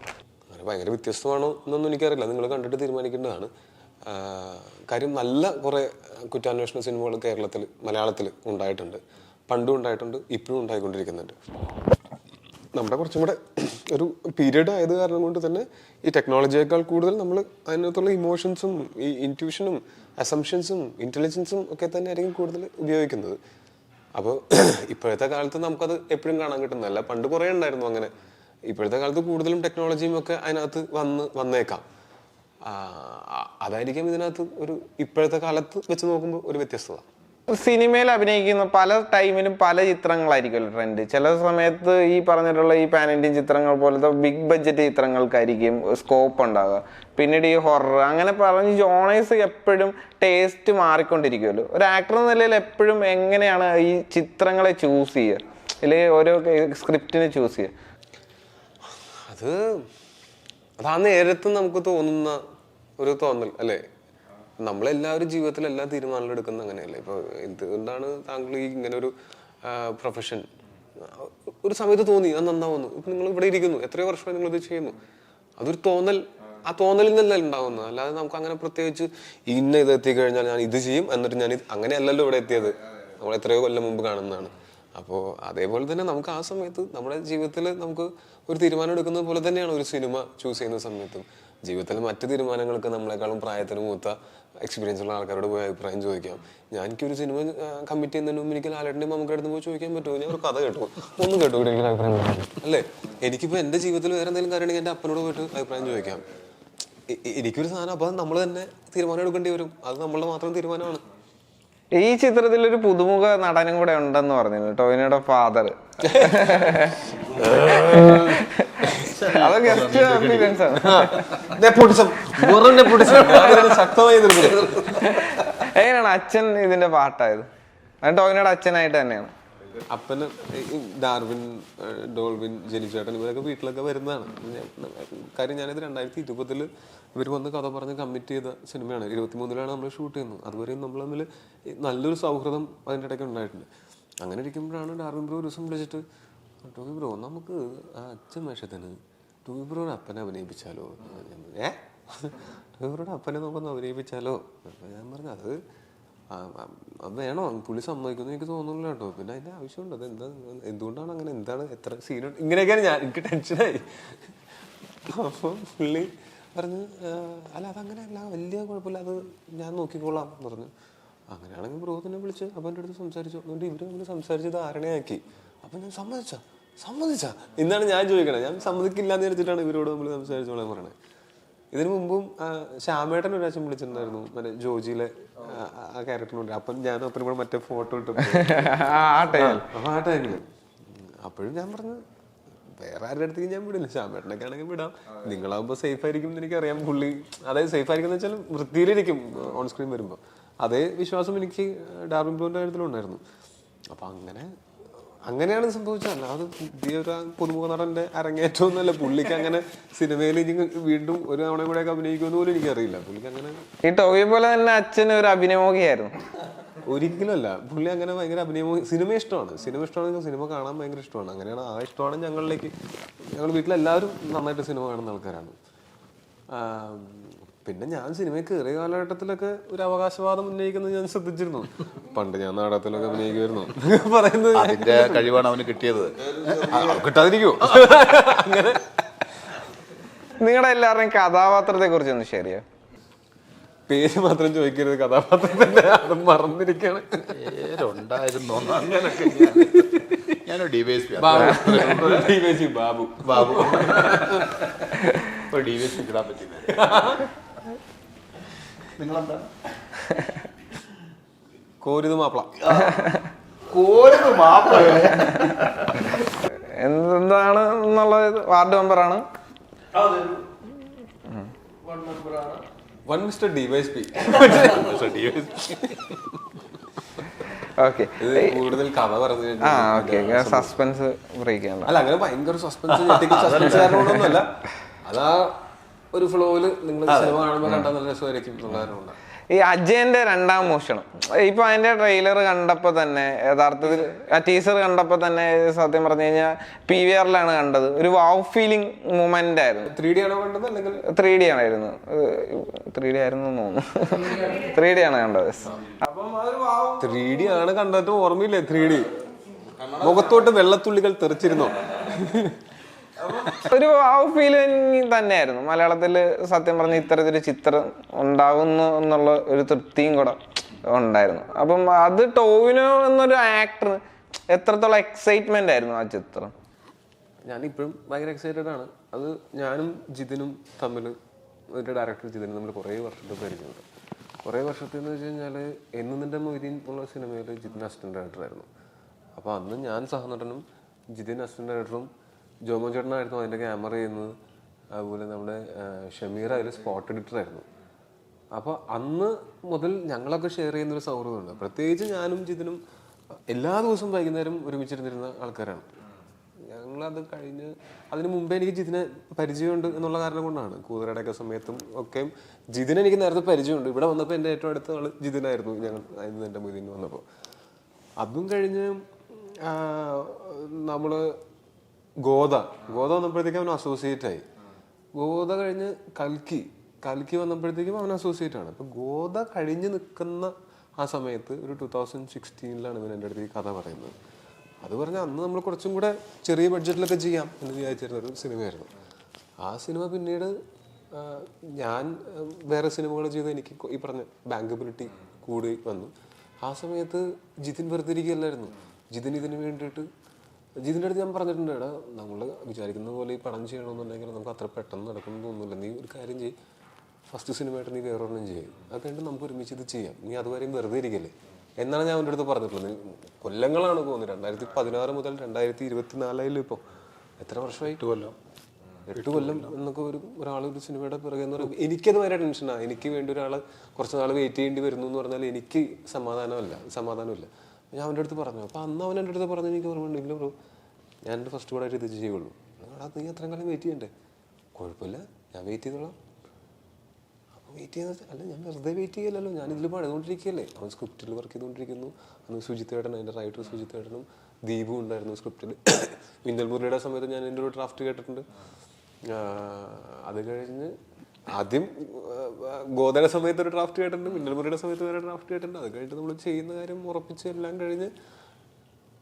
S1: ഭയങ്കര വ്യത്യസ്തമാണോ എന്നൊന്നും എനിക്കറിയില്ല, നിങ്ങൾ കണ്ടിട്ട് തീരുമാനിക്കേണ്ടതാണ്. കാര്യം നല്ല കുറേ കുറ്റാന്വേഷണ സിനിമകൾ കേരളത്തിൽ മലയാളത്തിൽ ഉണ്ടായിട്ടുണ്ട്, പണ്ടും ഉണ്ടായിട്ടുണ്ട്, ഇപ്പോഴും ഉണ്ടായിക്കൊണ്ടിരിക്കുന്നുണ്ട്. നമ്മുടെ കുറച്ചും കൂടെ ഒരു പീരീഡ് ആയത് കാരണം കൊണ്ട് തന്നെ ഈ ടെക്നോളജിയേക്കാൾ കൂടുതൽ നമ്മൾ അതിനകത്തുള്ള ഇമോഷൻസും ഈ ഇൻറ്റ്യൂഷനും അസംഷൻസും ഇൻ്റലിജൻസും ഒക്കെ തന്നെ ആയിരിക്കും കൂടുതൽ ഉപയോഗിക്കുന്നത്. അപ്പോൾ ഇപ്പോഴത്തെ കാലത്ത് നമുക്കത് എപ്പോഴും കാണാൻ കിട്ടുന്നതല്ല. പണ്ട് കുറേ ഉണ്ടായിരുന്നു അങ്ങനെ. ഇപ്പോഴത്തെ കാലത്ത് കൂടുതലും ടെക്നോളജിയും ഒക്കെ അതിനകത്ത് വന്നേക്കാം. അതായിരിക്കും ഇതിനകത്ത് ഒരു ഇപ്പോഴത്തെ കാലത്ത് വെച്ച് നോക്കുമ്പോൾ ഒരു വ്യത്യസ്തത.
S3: സിനിമയിൽ അഭിനയിക്കുന്ന പല ടൈമിലും പല ചിത്രങ്ങളായിരിക്കുമല്ലോ ട്രെൻഡ്. ചില സമയത്ത് ഈ പറഞ്ഞിട്ടുള്ള ഈ പാൻ ഇന്ത്യൻ ചിത്രങ്ങൾ പോലത്തെ ബിഗ് ബഡ്ജറ്റ് ചിത്രങ്ങൾക്കായിരിക്കും സ്കോപ്പ് ഉണ്ടാകുക. പിന്നീട് ഈ ഹൊറർ അങ്ങനെ പറഞ്ഞ് ജോണേഴ്സ് എപ്പോഴും ടേസ്റ്റ് മാറിക്കൊണ്ടിരിക്കുമല്ലോ. ഒരു ആക്ടർ എന്ന നിലയിൽ എപ്പോഴും എങ്ങനെയാണ് ഈ ചിത്രങ്ങളെ ചൂസ് ചെയ്യുക, അല്ലെങ്കിൽ ഓരോ സ്ക്രിപ്റ്റിനെ ചൂസ് ചെയ്യുക?
S1: അത് ആ നേരത്ത് നമുക്ക് തോന്നുന്ന ഒരു തോന്നൽ അല്ലേ. നമ്മളെല്ലാവരും ജീവിതത്തിൽ എല്ലാ തീരുമാനങ്ങളും എടുക്കുന്നത് അങ്ങനെയല്ലേ. ഇപ്പോൾ എന്തുകൊണ്ടാണ് താങ്കൾ ഈ ഇങ്ങനെ ഒരു പ്രൊഫഷൻ ഒരു സമയത്ത് തോന്നി അത് നന്നാവുന്നു? ഇപ്പം നിങ്ങൾ ഇവിടെ ഇരിക്കുന്നു, എത്രയോ വർഷമായി നിങ്ങളിത് ചെയ്യുന്നു, അതൊരു തോന്നൽ, ആ തോന്നലിൽ നിന്നല്ല ഉണ്ടാവുന്നത്. അല്ലാതെ നമുക്ക് അങ്ങനെ പ്രത്യേകിച്ച് ഇന്ന ഇത് എത്തിക്കഴിഞ്ഞാൽ ഞാൻ ഇത് ചെയ്യും എന്നിട്ട് ഞാൻ അങ്ങനെയല്ലല്ലോ ഇവിടെ എത്തിയത്, നമ്മൾ എത്രയോ കൊല്ലം മുമ്പ് കാണുന്നതാണ്. അപ്പോൾ അതേപോലെ തന്നെ നമുക്ക് ആ സമയത്ത് നമ്മുടെ ജീവിതത്തിൽ നമുക്ക് ഒരു തീരുമാനം എടുക്കുന്നത് പോലെ തന്നെയാണ് ഒരു സിനിമ ചൂസ് ചെയ്യുന്ന സമയത്തും. ജീവിതത്തിൽ മറ്റു തീരുമാനങ്ങൾക്ക് നമ്മളെക്കാളും പ്രായത്തിന് മൂത്ത എക്സ്പീരിയൻസ് ഉള്ള ആൾക്കാരോട് പോയി അഭിപ്രായം ചോദിക്കാം. ഞാൻ എനിക്കൊരു സിനിമ കമ്മിറ്റ് ചെയ്യുന്നതിന് മുമ്പ് എനിക്ക് ലാലേട്ടൻ്റെ നമുക്ക് അടുത്ത് പോയി ചോദിക്കാൻ പറ്റുമോ? ഞാൻ ഒരു കഥ കേട്ടു, ഒന്നും കേട്ടു ഇവിടെ എനിക്ക് അഭിപ്രായം പറയാം അല്ലേ. എനിക്കിപ്പോൾ എൻ്റെ ജീവിതത്തിൽ വേറെ എന്തെങ്കിലും കാര്യമാണെങ്കിൽ എൻ്റെ അപ്പനോട് പോയിട്ട് അഭിപ്രായം ചോദിക്കാം. എനിക്കൊരു സാധനം അപ്പോൾ നമ്മൾ തന്നെ തീരുമാനം എടുക്കേണ്ടി വരും. അത് നമ്മളുടെ മാത്രം തീരുമാനമാണ്.
S3: ഈ ചിത്രത്തിൽ ഒരു പുതുമുഖ നടനും കൂടെ ഉണ്ടെന്ന് പറഞ്ഞിരുന്നു, ടോവിനോയുടെ ഫാദർ. അത് ഗസ്റ്റ് അപ്പിയറൻസ് ആണ്. എങ്ങനെയാണ് അച്ഛൻ ഇതിന്റെ പാട്ടായത്? ടോവിനോയുടെ അച്ഛനായിട്ട് തന്നെയാണ്.
S1: അപ്പന് ഡാർവിൻ, ഡോൾവിൻ, ജെനിച്ചേട്ടൻ ഇവരൊക്കെ വീട്ടിലൊക്കെ വരുന്നതാണ്. കാര്യം ഞാനിത് 2020 ഇവർ വന്ന് കഥ പറഞ്ഞ് കമ്മിറ്റ് ചെയ്ത സിനിമയാണ്. 23 നമ്മൾ ഷൂട്ട് ചെയ്യുന്നത്. അതുവരെയും നമ്മൾ തമ്മിൽ നല്ലൊരു സൗഹൃദം അതിൻ്റെ ഇടയ്ക്ക് ഉണ്ടായിട്ടുണ്ട്. അങ്ങനെ ഇരിക്കുമ്പോഴാണ് ഡാർവിൻ ബ്രോ ഒരു ദിവസം വിളിച്ചിട്ട്, ടോവി ബ്രോ നമുക്ക് ആ അച്ഛൻ വേഷത്തിന് ടോവി ബ്രോയുടെ അപ്പനെ അഭിനയിപ്പിച്ചാലോ? ടോവി ബ്രോയുടെ അപ്പനെ നമുക്കൊന്ന് അഭിനയിപ്പിച്ചാലോ? അപ്പോൾ ഞാൻ പറഞ്ഞു അത് വേണോ, പുള്ളി സമ്മതിക്കുന്നു എനിക്ക് തോന്നുന്നില്ല കേട്ടോ. പിന്നെ അതിൻ്റെ ആവശ്യമുണ്ട്, അത് എന്തുകൊണ്ടാണ് അങ്ങനെ, എന്താണ്, എത്ര സീനുണ്ട്, ഇങ്ങനെയൊക്കെയാണ് ഞാൻ, എനിക്ക് ടെൻഷനായി. അപ്പോൾ പുള്ളി പറഞ്ഞ് അല്ല അതങ്ങനെയല്ല, വലിയ കുഴപ്പമില്ല, അത് ഞാൻ നോക്കിക്കോളാം എന്ന് പറഞ്ഞു. അങ്ങനെയാണെങ്കിൽ ബ്രോ തന്നെ വിളിച്ച് അപ്പം എൻ്റെ അടുത്ത് സംസാരിച്ചു. അതുകൊണ്ട് ഇവർ തമ്മിൽ സംസാരിച്ചത് ധാരണയാക്കി. അപ്പം ഞാൻ സമ്മതിച്ചാ എന്നാണ് ഞാൻ ചോദിക്കണത്. ഞാൻ സമ്മതിക്കില്ല എന്ന് വിചാരിച്ചിട്ടാണ് ഇവരോട് നമ്മൾ സംസാരിച്ചോളാൻ പറയണത്. ഇതിനു മുമ്പും ശ്യാമേട്ടൻ ഒരു പ്രാവശ്യം വിളിച്ചിട്ടുണ്ടായിരുന്നു, മറ്റേ ജോജിയിലെ ആ ക്യാരക്ടറിനുണ്ട്. അപ്പം ഞാനും അപ്പനും കൂടെ മറ്റേ ഫോട്ടോ ഇട്ടു ആ ടൈമില്. അപ്പോഴും ഞാൻ പറഞ്ഞു വേറെ ആരുടെ അടുത്തേക്ക് ഞാൻ വിടില്ല, ശ്യാമേട്ടനൊക്കെ ആണെങ്കിൽ വിടാം, നിങ്ങളാകുമ്പോൾ സേഫ് ആയിരിക്കും എന്ന് എനിക്കറിയാം. പുള്ളി അതായത് സേഫ് ആയിരിക്കും എന്ന് വെച്ചാൽ വൃത്തിയിലിരിക്കും ഓൺ സ്ക്രീൻ വരുമ്പോൾ. അതേ വിശ്വാസം എനിക്ക് ഡാർവിൻ ബ്രോന്റെ കാര്യത്തിലുണ്ടായിരുന്നു. അപ്പം അങ്ങനെയാണ് സംഭവിച്ചത്. അല്ലാതെ പുതിയൊരു പുതുമുഖ നടന്റെ അരങ്ങേറ്റം ഒന്നുമല്ല. പുള്ളിക്ക് അങ്ങനെ സിനിമയിൽ ഇനി വീണ്ടും ഒരു തവണ കൂടെ അഭിനയിക്കുമെന്ന് പോലും എനിക്കറിയില്ല. പുള്ളിക്ക് അങ്ങനെ
S3: ഈ ടോവിയെ പോലെ തന്നെ അച്ഛൻ ഒരു അഭിനയമോഹിയായിരുന്നു.
S1: ഒരിക്കലും അല്ല. പുള്ളി അങ്ങനെ ഭയങ്കര സിനിമ ഇഷ്ടമാണ്. സിനിമ കാണാൻ ഭയങ്കര ഇഷ്ടമാണ്. അങ്ങനെയാണ് ആ ഇഷ്ടമാണ് ഞങ്ങൾ വീട്ടിലെല്ലാവരും നന്നായിട്ട് സിനിമ കാണുന്ന ആൾക്കാരാണ്. പിന്നെ ഞാൻ സിനിമയിൽ കയറിയ കാലഘട്ടത്തിലൊക്കെ ഒരു അവകാശവാദം ഉന്നയിക്കുന്നത് ഞാൻ ശ്രദ്ധിച്ചിരുന്നു. പണ്ട് ഞാൻ നാടകത്തിലൊക്കെ അഭിനയിക്കുമായിരുന്നു പറയുന്നത്.
S6: അതിന്റെ കഴിവാണ് അവന് കിട്ടിയത്,
S1: കിട്ടാതിരിക്കുമോ? അങ്ങനെ
S3: നിങ്ങളുടെ എല്ലാവരുടെയും കഥാപാത്രത്തെ കുറിച്ചൊന്ന് ഷെയർ ചെയ്യാം.
S1: പേര് മാത്രം ചോദിക്കരുത്, കഥാപാത്രത്തിന്റെ അത് മറന്നിരിക്കാണ്.
S6: പേരുണ്ടായിരുന്നു അങ്ങനൊക്കെ. ഞാനോ ഡിവൈഎസ്പി
S1: ബാബു
S6: ഡിവൈഎസ്പി കിടാൻ പറ്റില്ല. നിങ്ങളെന്താ?
S1: കോരിത് മാപ്പിള.
S3: എന്താണ് എന്നുള്ളത് വാർഡ് മെമ്പറാണ്.
S1: One mister DYSP.
S3: ഓക്കെ,
S1: കൂടുതൽ കഥ പറഞ്ഞു
S3: സസ്പെൻസ് ബ്രേക്ക് ചെയ്യണ്ട.
S1: അല്ല, അങ്ങനെ ഭയങ്കര സസ്പെൻസ് കാരണമൊന്നുമല്ല. അതാ ഒരു ഫ്ലോയില് നിങ്ങൾ സിനിമ കാണുമ്പോൾ കണ്ടാൽ നല്ല രസമായിരിക്കും എന്നുള്ളവരുണ്ട്.
S3: ഈ അജയന്റെ രണ്ടാം മോഷണം ഇപ്പൊ അതിന്റെ ട്രെയിലർ കണ്ടപ്പോ തന്നെ, യഥാർത്ഥത്തിൽ ആ ടീസർ കണ്ടപ്പോ തന്നെ സത്യം പറഞ്ഞു കഴിഞ്ഞാൽ PVR-ലാണ് കണ്ടത്. ഒരു വാവ് ഫീലിംഗ് മൂമെന്റ് ആയിരുന്നു.
S1: 3D ആണോ കണ്ടത് അല്ലെങ്കിൽ
S3: 3D ആയിരുന്നു? 3D ആയിരുന്നു തോന്നുന്നു. 3D ആണ് കണ്ടത്.
S1: 3D ആണ് കണ്ടിട്ട് ഓർമ്മയില്ലേ? 3D മുഖത്തോട്ട് വെള്ളത്തുള്ളികൾ തെറിച്ചിരുന്നോ?
S3: ഒരു വാവ് ഫീലിംഗ് തന്നെയായിരുന്നു. മലയാളത്തിൽ സത്യം പറഞ്ഞ ഇത്തരത്തിലൊരു ചിത്രം ഉണ്ടാകുന്നു എന്നുള്ള ഒരു തൃപ്തിയും കൂടെ ഉണ്ടായിരുന്നു. അപ്പം അത് ടോവിനോ എന്നൊരു ആക്ടർ എത്രത്തോളം എക്സൈറ്റ്മെന്റ് ആയിരുന്നു ആ ചിത്രം?
S1: ഞാനിപ്പോഴും ഭയങ്കര എക്സൈറ്റഡ് ആണ്. അത് ഞാനും ജിതിനും തമ്മിൽ, എൻ്റെ ഡയറക്ടർ ജിതിനും തമ്മിൽ കുറേ വർഷത്തെ പരിചയമുണ്ട്. കുറേ വർഷത്തെന്ന് വെച്ച് കഴിഞ്ഞാൽ എന്ന് നിൻ്റെ മൊയ്തീൻ ഉള്ള സിനിമയിൽ ജിതിൻ അസിസ്റ്റന്റ് ഡയറക്ടറായിരുന്നു. അപ്പോൾ അന്ന് ഞാൻ സഹനടനും ജിതിൻ അസിസ്റ്റന്റ് ഡയറക്ടറും ജോമോൻ ചേട്ടനായിരുന്നു അതിൻ്റെ ക്യാമറ ചെയ്യുന്നത്. അതുപോലെ നമ്മുടെ ഷമീർ അതിൽ സ്പോട്ട് എഡിറ്ററായിരുന്നു. അപ്പോൾ അന്ന് മുതൽ ഞങ്ങളൊക്കെ ഷെയർ ചെയ്യുന്നൊരു സൗഹൃദമുണ്ട്. പ്രത്യേകിച്ച് ഞാനും ജിതിനും എല്ലാ ദിവസവും വൈകുന്നേരം ഒരുമിച്ചിരുന്നിരുന്ന ആൾക്കാരാണ്. ഞങ്ങളത് കഴിഞ്ഞ് അതിന് മുമ്പേ എനിക്ക് ജിതിനെ പരിചയമുണ്ട് എന്നുള്ള കാരണം കൊണ്ടാണ്. കൂതറയുടെയൊക്കെ സമയത്തും ഒക്കെ ജിതിനെ എനിക്ക് നേരത്തെ പരിചയമുണ്ട്. ഇവിടെ വന്നപ്പോൾ എൻ്റെ ഏറ്റവും അടുത്ത ആള് ജിതിനായിരുന്നു. ഞങ്ങൾ എൻ്റെ മൊയ്തീൻ വന്നപ്പോൾ. അതും കഴിഞ്ഞ് നമ്മള് ഗോദ വന്നപ്പോഴത്തേക്കും അവൻ അസോസിയേറ്റ് ആയി. ഗോദ കഴിഞ്ഞ് കൽക്കി വന്നപ്പോഴത്തേക്കും അവൻ അസോസിയേറ്റ് ആണ്. അപ്പൊ ഗോദ കഴിഞ്ഞ് നിൽക്കുന്ന ആ സമയത്ത് ഒരു 2016 ഇവൻ എൻ്റെ അടുത്ത് ഈ കഥ പറയുന്നത്. അത് പറഞ്ഞാൽ അന്ന് നമ്മൾ കുറച്ചും കൂടെ ചെറിയ ബഡ്ജറ്റിലൊക്കെ ചെയ്യാം എന്ന് വിചാരിച്ചിരുന്ന ഒരു സിനിമയായിരുന്നു. ആ സിനിമ പിന്നീട് ഞാൻ വേറെ സിനിമകൾ ചെയ്ത് എനിക്ക് ഈ പറഞ്ഞ ബാങ്കബിലിറ്റി കൂടി വന്നു. ആ സമയത്ത് ജിതിൻ വെറുതെ ഇരിക്കുകയല്ലായിരുന്നു. ജിതിൻ ഇതിന് വേണ്ടിയിട്ട് ജിതിൻ്റെ അടുത്ത് ഞാൻ പറഞ്ഞിട്ടുണ്ട്, എടാ നമ്മൾ വിചാരിക്കുന്ന പോലെ ഈ പടം ചെയ്യണമെന്നുണ്ടെങ്കിൽ നമുക്ക് അത്ര പെട്ടെന്ന് നടക്കുമെന്ന് തോന്നുന്നില്ല. നീ ഒരു കാര്യം ചെയ്യും, ഫസ്റ്റ് സിനിമയായിട്ട് നീ വേറൊരെണ്ണം ചെയ്യും, അത് കഴിഞ്ഞിട്ട് നമുക്ക് ഒരുമിച്ച് ഇത് ചെയ്യാം, നീ അതുവരെയും വെറുതെ ഇരിക്കല്ലേ എന്നാണ് ഞാൻ അവൻ്റെ അടുത്ത് പറഞ്ഞിട്ടുള്ളത്. കൊല്ലങ്ങളാണ് പോകുന്നത്. 2016 മുതൽ 2024 ഇപ്പോൾ എത്ര വർഷമായി? 8 കൊല്ലം എന്നൊക്കെ ഒരാൾ ഒരു സിനിമയുടെ പിറകെ എന്ന് പറയുമ്പോൾ എനിക്കത് ഭയങ്കര ടെൻഷനാണ്. എനിക്ക് വേണ്ടി ഒരാൾ കുറച്ച് നാൾ വെയിറ്റ് ചെയ്യേണ്ടി വരുന്നു എന്ന് പറഞ്ഞാൽ എനിക്ക് സമാധാനമില്ല. ഞാൻ അവൻ്റെ അടുത്ത് പറഞ്ഞു. അപ്പോൾ അന്ന് അവൻ എൻ്റെ അടുത്ത് പറഞ്ഞു, എനിക്ക് ഓർമ്മയുണ്ടെങ്കിലും ബ്രോ ഞാൻ എൻ്റെ ഫസ്റ്റ് കൂടെ ഇത് ചെയ്യുള്ളൂ. നീ അത്രയും കാലം വെയിറ്റ് ചെയ്യണ്ടേ? കുഴപ്പമില്ല, ഞാൻ വെയിറ്റ് ചെയ്തോളാം. അപ്പോൾ വെയിറ്റ് ചെയ്യുന്നത് അല്ല, ഞാൻ വെറുതെ വെയിറ്റ് ചെയ്യലല്ലോ, ഞാൻ ഇതിൽ പണിതുകൊണ്ടിരിക്കുകയല്ലേ. അവൻ സ്ക്രിപ്റ്റിൽ വർക്ക് ചെയ്തുകൊണ്ടിരിക്കുന്നു. അന്ന് സുജിത്തേട്ടൻ, അതിൻ്റെ റൈറ്റർ സുജിത്തേട്ടനും ദീപും ഉണ്ടായിരുന്നു സ്ക്രിപ്റ്റിൽ. മിന്നൽ മുരളിയുടെ സമയത്ത് ഞാൻ എൻ്റെ ഒരു ഡ്രാഫ്റ്റ് കേട്ടിട്ടുണ്ട്. അത് കഴിഞ്ഞ് ആദ്യം ഗോദയുടെ സമയത്ത് ഒരു ഡ്രാഫ്റ്റ് കേട്ടിട്ടുണ്ട്, മിന്നൽ മുരളിയുടെ സമയത്ത് വേറെ ഡ്രാഫ്റ്റ് കേട്ടിട്ടുണ്ട്. അത് കഴിഞ്ഞിട്ട് നമ്മൾ ചെയ്യുന്ന കാര്യം ഉറപ്പിച്ച് എല്ലാം കഴിഞ്ഞ്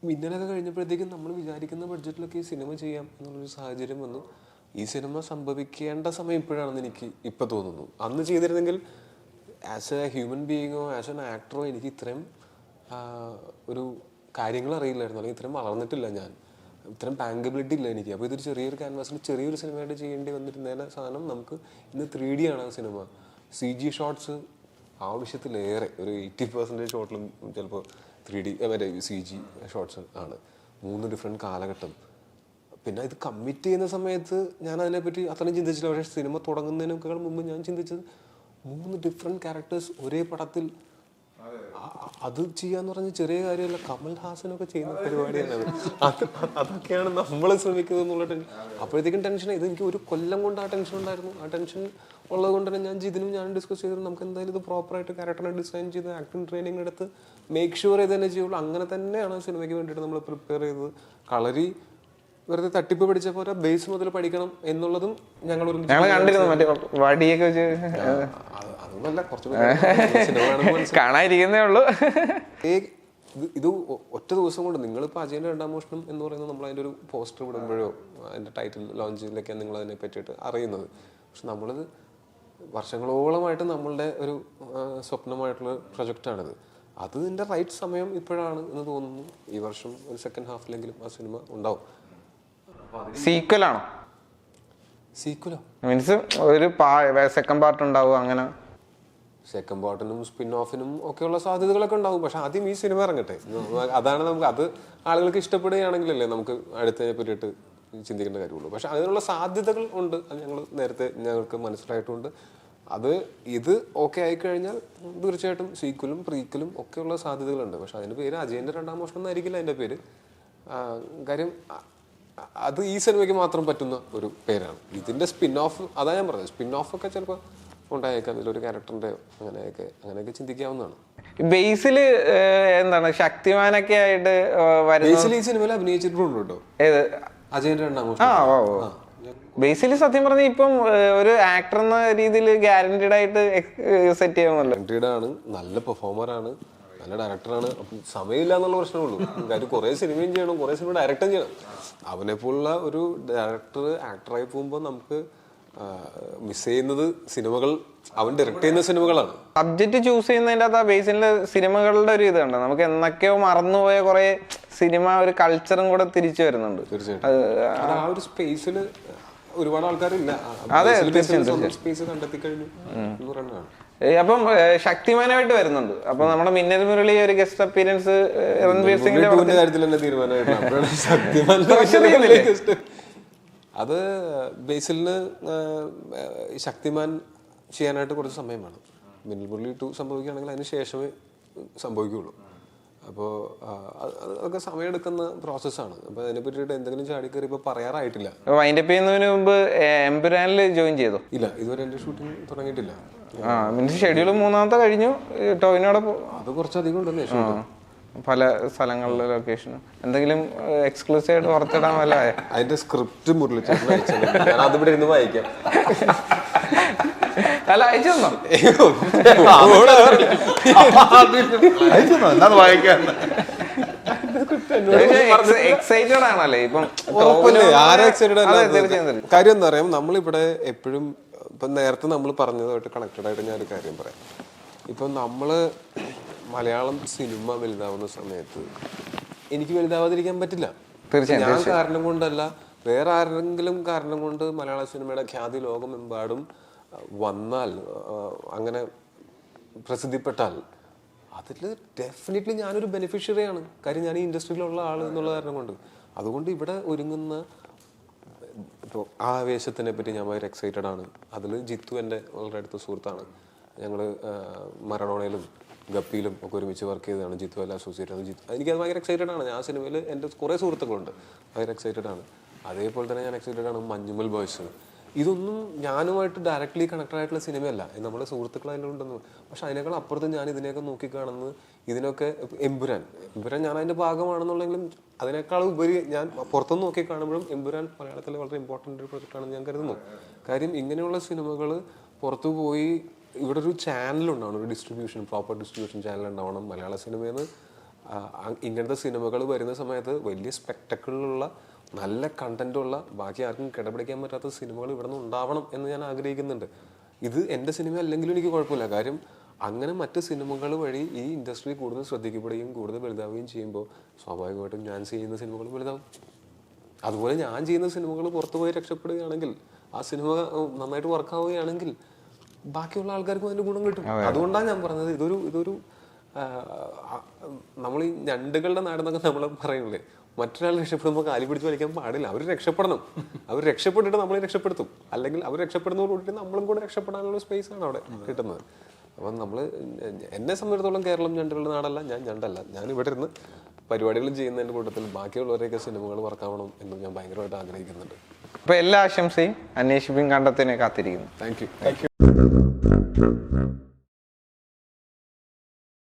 S1: മിന്നലൊക്കെ കഴിഞ്ഞപ്പോഴത്തേക്കും നമ്മൾ വിചാരിക്കുന്ന ബഡ്ജറ്റിലൊക്കെ ഈ സിനിമ ചെയ്യാം എന്നുള്ളൊരു സാഹചര്യം വന്നു. ഈ സിനിമ സംഭവിക്കേണ്ട സമയം ഇപ്പോഴാണെന്ന് എനിക്ക് ഇപ്പം തോന്നുന്നു. അന്ന് ചെയ്തിരുന്നെങ്കിൽ ആസ് എ ഹ്യൂമൻ ബീയിങ്ങോ ആസ് എൻ ആക്ടറോ എനിക്ക് ഇത്രയും ഒരു കാര്യങ്ങൾ അറിയില്ലായിരുന്നു, അല്ലെങ്കിൽ ഇത്രയും വളർന്നിട്ടില്ല ഞാൻ, ഇത്രയും ബാങ്കബിലിറ്റി ഇല്ല എനിക്ക്. അപ്പോൾ ഇതൊരു ചെറിയൊരു ക്യാൻവാസിൽ ചെറിയൊരു സിനിമയായിട്ട് ചെയ്യേണ്ടി വന്നിരുന്ന സാധനം നമുക്ക് ഇന്ന് 3D ആണ് ആ സിനിമ. CG ഷോട്ട്സ് ആവശ്യത്തിലേറെ, ഒരു 80% ഷോട്ടിലും ചിലപ്പോൾ 3D മറ്റേ CG ഷോട്ട്സ് ആണ്. 3 ഡിഫറെൻറ്റ് കാലഘട്ടം. പിന്നെ ഇത് കമ്മിറ്റ് ചെയ്യുന്ന സമയത്ത് ഞാൻ അതിനെപ്പറ്റി അത്രയും ചിന്തിച്ചില്ല. പക്ഷേ സിനിമ തുടങ്ങുന്നതിനേക്കാൾ മുമ്പ് ഞാൻ ചിന്തിച്ചത് 3 ഡിഫറെൻറ്റ് ക്യാരക്ടേഴ്സ് ഒരേ പടത്തിൽ അത് ചെയ്യാന്ന് പറഞ്ഞ ചെറിയ കാര്യമല്ല. കമൽ ഹാസനൊക്കെ ചെയ്യുന്ന പരിപാടിയാണ് അത്. അതൊക്കെയാണ് നമ്മൾ ശ്രമിക്കുന്നത് എന്നുള്ള ടെൻഷൻ. അപ്പോഴത്തേക്കും ടെൻഷൻ. ഇത് എനിക്ക് ഒരു കൊല്ലം കൊണ്ട് ആ ടെൻഷൻ ഉണ്ടായിരുന്നു. ആ ടെൻഷൻ ഉള്ളത് കൊണ്ട് തന്നെ ഞാൻ ജിതിനും ഞാൻ ഡിസ്കസ് ചെയ്തിട്ട് നമുക്ക് എന്തായാലും ഇത് പ്രോപ്പറായിട്ട് ക്യാരക്ടറിനെ ഡിസൈൻ ചെയ്ത് ആക്ടിങ് ട്രെയിനിങ് എടുത്ത് മേക്ക് ഷുവർ ഇത് തന്നെ ചെയ്യുള്ളൂ. അങ്ങനെ തന്നെയാണ് സിനിമയ്ക്ക് വേണ്ടിയിട്ട് നമ്മൾ പ്രിപ്പയർ ചെയ്തത്. കളരി വെറുതെ തട്ടിപ്പ് പഠിച്ച പോലെ ബേസ് മുതൽ പഠിക്കണം എന്നുള്ളതും ഞങ്ങൾ
S3: കണ്ടിരുന്നു. മറ്റേ വടിയൊക്കെ വെച്ച്
S1: അതൊന്നല്ല, കുറച്ച്
S3: കാണാതിരിക്കുന്നേ ഉള്ളൂ.
S1: ഇത് ഒറ്റ ദിവസം കൊണ്ട് നിങ്ങളിപ്പോൾ അജയൻ്റെ രണ്ടാം മോഷണം എന്ന് പറയുന്നത് നമ്മൾ അതിൻ്റെ ഒരു പോസ്റ്റർ വിടുമ്പോഴോ അതിൻ്റെ ടൈറ്റിൽ ലോഞ്ചിലൊക്കെയാണ് നിങ്ങൾ അതിനെ പറ്റിയിട്ട് അറിയുന്നത്. പക്ഷെ നമ്മളത് വർഷങ്ങളോളമായിട്ട് നമ്മളുടെ ഒരു സ്വപ്നമായിട്ടുള്ള പ്രൊജക്റ്റാണിത്. അത് ഇതിൻ്റെ റൈറ്റ് സമയം ഇപ്പോഴാണ് എന്ന് തോന്നുന്നു. ഈ വർഷം ഒരു സെക്കൻഡ് ഹാഫിലെങ്കിലും ആ സിനിമ ഉണ്ടാവും.
S3: സീക്വലാണോ?
S1: സീക്വലോ
S3: മീൻസ് ഒരു സെക്കൻഡ് പാർട്ട് ഉണ്ടാവും? അങ്ങനെ
S1: സെക്കൻഡ് പാർട്ടിനും സ്പിൻ ഓഫിനും ഒക്കെയുള്ള സാധ്യതകളൊക്കെ ഉണ്ടാവും. പക്ഷെ ആദ്യം ഈ സിനിമ ഇറങ്ങട്ടെ. അതാണ് നമുക്ക്, അത് ആളുകൾക്ക് ഇഷ്ടപ്പെടുകയാണെങ്കിലല്ലേ നമുക്ക് അടുത്തതിനെ പറ്റിയിട്ട് ചിന്തിക്കേണ്ട കാര്യമുള്ളൂ. പക്ഷെ അതിനുള്ള സാധ്യതകൾ ഉണ്ട്. അത് ഞങ്ങൾക്ക് മനസ്സിലായിട്ടുണ്ട്. അത് ഇത് ഓക്കെ ആയിക്കഴിഞ്ഞാൽ തീർച്ചയായിട്ടും സീക്വലും പ്രീക്വലും ഒക്കെയുള്ള സാധ്യതകളുണ്ട്. പക്ഷെ അതിൻ്റെ പേര് അജയൻ്റെ രണ്ടാം മോഷണം എന്നായിരിക്കില്ല അതിൻ്റെ പേര്. കാര്യം അത് ഈ സിനിമയ്ക്ക് മാത്രം പറ്റുന്ന ഒരു പേരാണ്. ഇതിൻ്റെ സ്പിൻ ഓഫ്, അതാ ഞാൻ പറഞ്ഞത്, സ്പിൻ ഓഫ് ഒക്കെ ചിലപ്പോൾ ഉണ്ടായേക്കാം. ഇതിലൊരു ക്യാരക്ടറിൻ്റെ അങ്ങനെയൊക്കെ ചിന്തിക്കാവുന്നതാണ്.
S3: ബേസില് എന്താണ് ശക്തിമാനൊക്കെ ആയിട്ട്
S1: ബേസിൽ ഈ സിനിമയിൽ അഭിനയിച്ചിട്ടുണ്ട് കേട്ടോ.
S3: ഏത്?
S1: അജയൻ്റെ രണ്ടാം മോഷണം.
S3: ബേസിൽ സത്യം പറഞ്ഞ ഇപ്പം ഒരു ആക്ടർ എന്ന രീതിയിൽ ഗ്യാരണ്ടീഡ് ആയിട്ട് സെറ്റ് ചെയ്യാമല്ലോ.
S1: ഗ്യാരണ്ടീഡ് ആണ്, നല്ല പെർഫോമറാണ്, നല്ല ഡയറക്ടറാണ്. സമയമില്ല എന്നുള്ള പ്രശ്നമുള്ളൂ. കാര്യം കുറേ സിനിമയും ചെയ്യണം, കുറേ സിനിമ ഡയറക്റ്റും ചെയ്യണം. അവനെ പോലുള്ള ഒരു ഡയറക്ടർ ആക്ടറായി പോകുമ്പോൾ നമുക്ക് മിസ് ചെയ്യുന്നത് സിനിമകൾ, അവൻ ഡയറക്ട് ചെയ്യുന്ന സിനിമകളാണ്.
S3: സബ്ജക്റ്റ് ചൂസ് ചെയ്യുന്നതിൻ്റെ അകത്ത് ആ ബേസിലെ സിനിമകളുടെ ഒരു ഇതുണ്ട്. നമുക്ക് എന്നൊക്കെയോ മറന്നുപോയ കുറെ സിനിമ ഒരു കൾച്ചറും കൂടെ തിരിച്ചു വരുന്നുണ്ട്.
S1: തീർച്ചയായിട്ടും ആ ഒരു സ്പേസിൽ ഒരുപാട് ആൾക്കാരില്ല. സ്പേസ് കണ്ടെത്തി കഴിഞ്ഞു എന്ന് പറയുന്നതാണ്.
S3: അപ്പം ശക്തിമാനായിട്ട് വരുന്നുണ്ട്. അപ്പൊ നമ്മുടെ മിന്നൽ മുരളി ഒരു ഗസ്റ്റ് അപ്പീയറൻസ് രൺവീർ സിംഗിന്റെ
S1: കാര്യത്തിൽ തന്നെ തീരുമാനമായിട്ടാണ്. അത് ബേസിലിന് ശക്തിമാൻ ചെയ്യാനായിട്ട് കുറച്ച് സമയം വേണം. മിന്നൽ മുരളി 2 സംഭവിക്കുകയാണെങ്കിൽ അതിന് ശേഷമേ സംഭവിക്കുകയുള്ളൂ. അപ്പോൾ അതൊക്കെ സമയമെടുക്കുന്ന പ്രോസസ്സാണ്. അപ്പോൾ അതിനെ പറ്റിയിട്ട് എന്തെങ്കിലും ചാടിക്കറി ഇപ്പോൾ പറയാറായിട്ടില്ല.
S3: വൈൻഡപ്പ് ചെയ്യുന്നതിന് മുമ്പ് എംപുരാനിൽ ജോയിൻ ചെയ്തോ?
S1: ഇല്ല, ഇതുവരെ എൻ്റെ ഷൂട്ടിംഗ് തുടങ്ങിയിട്ടില്ല.
S3: മീൻസ് ഷെഡ്യൂൾ 3ാമത്തെ കഴിഞ്ഞു. ടോവിനോടൊപ്പം
S1: അത് കുറച്ചധികം ഉണ്ടല്ലേ ഷൂട്ടിംഗ്,
S3: പല സ്ഥലങ്ങളിലെ ലൊക്കേഷൻ. എന്തെങ്കിലും എക്സ്ക്ലൂസീവ് ആയിട്ട് പുറത്തിടാൻ വല്ല?
S1: അതിന്റെ സ്ക്രിപ്റ്റ് മുരളിച്ചേട്ടൻ അയച്ചത് ഞാൻ അതിവിടെ ഇരുന്ന് വായിക്കാം.
S3: അല്ല, അയച്ചെന്നോ?
S6: എന്നാ വായിക്കാൻ
S3: എക്സൈറ്റഡ് ആണല്ലേ ഇപ്പം?
S1: കാര്യം എന്താ പറയാം, നമ്മളിവിടെ എപ്പോഴും ഇപ്പം നേരത്തെ നമ്മൾ പറഞ്ഞതുമായിട്ട് കണക്റ്റഡ് ആയിട്ട് ഞാനൊരു കാര്യം പറയാം. ഇപ്പം നമ്മള് മലയാളം സിനിമ വലുതാവുന്ന സമയത്ത് എനിക്ക് വലുതാവാതിരിക്കാൻ പറ്റില്ല. ഞാൻ കാരണം കൊണ്ടല്ല, വേറെ ആരെങ്കിലും കാരണം കൊണ്ട് മലയാള സിനിമയുടെ ഖ്യാതി ലോകമെമ്പാടും വന്നാൽ, അങ്ങനെ പ്രസിദ്ധിപ്പെട്ടാൽ അതിൽ ഡെഫിനറ്റ്ലി ഞാനൊരു ബെനിഫിഷ്യറിയാണ്. കാര്യം ഞാൻ ഈ ഇൻഡസ്ട്രിയിലുള്ള ആൾ എന്നുള്ള കാരണം കൊണ്ട്. അതുകൊണ്ട് ഇവിടെ ഒരുങ്ങുന്ന ഇപ്പോൾ ആവേശത്തിനെ പറ്റി ഞാൻ ഭയങ്കര എക്സൈറ്റഡ് ആണ്. അതിൽ ജിത്തു എൻ്റെ വളരെ അടുത്ത സുഹൃത്താണ്. ഞങ്ങൾ മറഡോണയിലും ഗപ്പിയിലും ഒക്കെ ഒരുമിച്ച് വർക്ക് ചെയ്തതാണ്. ജിത്തു അല്ല അസോസിയേറ്റ്. അത് ജിത്തു, എനിക്കത് ഭയങ്കര എക്സൈറ്റഡ് ആണ്. ഞാൻ സിനിമയിൽ എൻ്റെ കുറേ സുഹൃത്തുക്കളുണ്ട്, ഭയങ്കര എക്സൈറ്റഡ് ആണ്. അതേപോലെ തന്നെ ഞാൻ എക്സൈറ്റഡ് ആണ് മഞ്ഞുമൽ ബോയ്സ്. ഇതൊന്നും ഞാനുമായിട്ട് ഡയറക്റ്റ്ലി കണക്റ്റഡ് ആയിട്ടുള്ള സിനിമയല്ല, നമ്മുടെ സുഹൃത്തുക്കൾ അതിലുണ്ടെന്ന്. പക്ഷെ അതിനേക്കാൾ അപ്പുറത്ത് ഞാൻ ഇതിനെയൊക്കെ നോക്കിക്കാണുന്നത്, ഇതിനൊക്കെ എമ്പുരാൻ ഞാൻ അതിൻ്റെ ഭാഗമാണെന്നുള്ളെങ്കിലും അതിനേക്കാൾ ഉപരി ഞാൻ പുറത്തുനിന്ന് നോക്കി കാണുമ്പോഴും എമ്പുരാൻ മലയാളത്തിലെ വളരെ ഇമ്പോർട്ടൻ്റ് ഒരു പ്രൊജക്റ്റാണെന്ന് ഞാൻ കരുതുന്നു. കാര്യം ഇങ്ങനെയുള്ള സിനിമകൾ പുറത്തു പോയി ഇവിടെ ഒരു ചാനലുണ്ടാവണം, ഒരു ഡിസ്ട്രിബ്യൂഷൻ, പ്രോപ്പർ ഡിസ്ട്രിബ്യൂഷൻ ചാനൽ ഉണ്ടാവണം. മലയാള സിനിമയിൽ നിന്ന് ഇങ്ങനത്തെ സിനിമകൾ വരുന്ന സമയത്ത് വലിയ സ്പെക്ടക്കിളുള്ള നല്ല കണ്ടന്റുള്ള, ബാക്കി ആർക്കും കിടപിടിക്കാൻ പറ്റാത്ത സിനിമകൾ ഇവിടെ നിന്ന് ഉണ്ടാവണം എന്ന് ഞാൻ ആഗ്രഹിക്കുന്നുണ്ട്. ഇത് എൻ്റെ സിനിമ അല്ലെങ്കിലും എനിക്ക് കുഴപ്പമില്ല. കാര്യം അങ്ങനെ മറ്റ് സിനിമകൾ വഴി ഈ ഇൻഡസ്ട്രി കൂടുതൽ ശ്രദ്ധിക്കപ്പെടുകയും കൂടുതൽ വലുതാവുകയും ചെയ്യുമ്പോൾ സ്വാഭാവികമായിട്ടും ഞാൻ ചെയ്യുന്ന സിനിമകൾ വലുതാവും. അതുപോലെ ഞാൻ ചെയ്യുന്ന സിനിമകൾ പുറത്തു പോയി രക്ഷപ്പെടുകയാണെങ്കിൽ, ആ സിനിമ നന്നായിട്ട് വർക്കാവുകയാണെങ്കിൽ ബാക്കിയുള്ള ആൾക്കാർക്കും അതിൻ്റെ ഗുണം കിട്ടും. അതുകൊണ്ടാണ് ഞാൻ പറഞ്ഞത് ഇതൊരു നമ്മൾ ഈ ഞണ്ടുകളുടെ നാടെന്നൊക്കെ നമ്മൾ പറയുന്നില്ലേ, മറ്റൊരാൾ രക്ഷപ്പെടുമ്പോൾ കാലി പിടിച്ച് വലിക്കാൻ പാടില്ല. അവർ രക്ഷപ്പെടണം. അവർ രക്ഷപ്പെട്ടിട്ട് നമ്മളെ രക്ഷപ്പെടുത്തും. അല്ലെങ്കിൽ അവർ രക്ഷപ്പെടുന്നതോടുകൂടി നമ്മളും കൂടെ രക്ഷപ്പെടാനുള്ള സ്പേസാണ് അവിടെ കിട്ടുന്നത്. അപ്പം നമ്മൾ, എന്നെ സംബന്ധിച്ചിടത്തോളം കേരളം ഞണ്ടുകളുടെ നാടല്ല, ഞാൻ ഞണ്ടല്ല. ഞാൻ ഇവിടെ ഇരുന്ന് പരിപാടികൾ ചെയ്യുന്നതിൻ്റെ കൂട്ടത്തിൽ ബാക്കിയുള്ളവരെയൊക്കെ സിനിമകൾ വർക്കാവണം എന്ന് ഞാൻ ഭയങ്കരമായിട്ട് ആഗ്രഹിക്കുന്നുണ്ട്.
S3: അപ്പോൾ എല്ലാ ആശംസയും അന്വേഷിപ്പിക്കും കണ്ടെത്തിനെ കാത്തിരിക്കുന്നു.
S1: Thank you.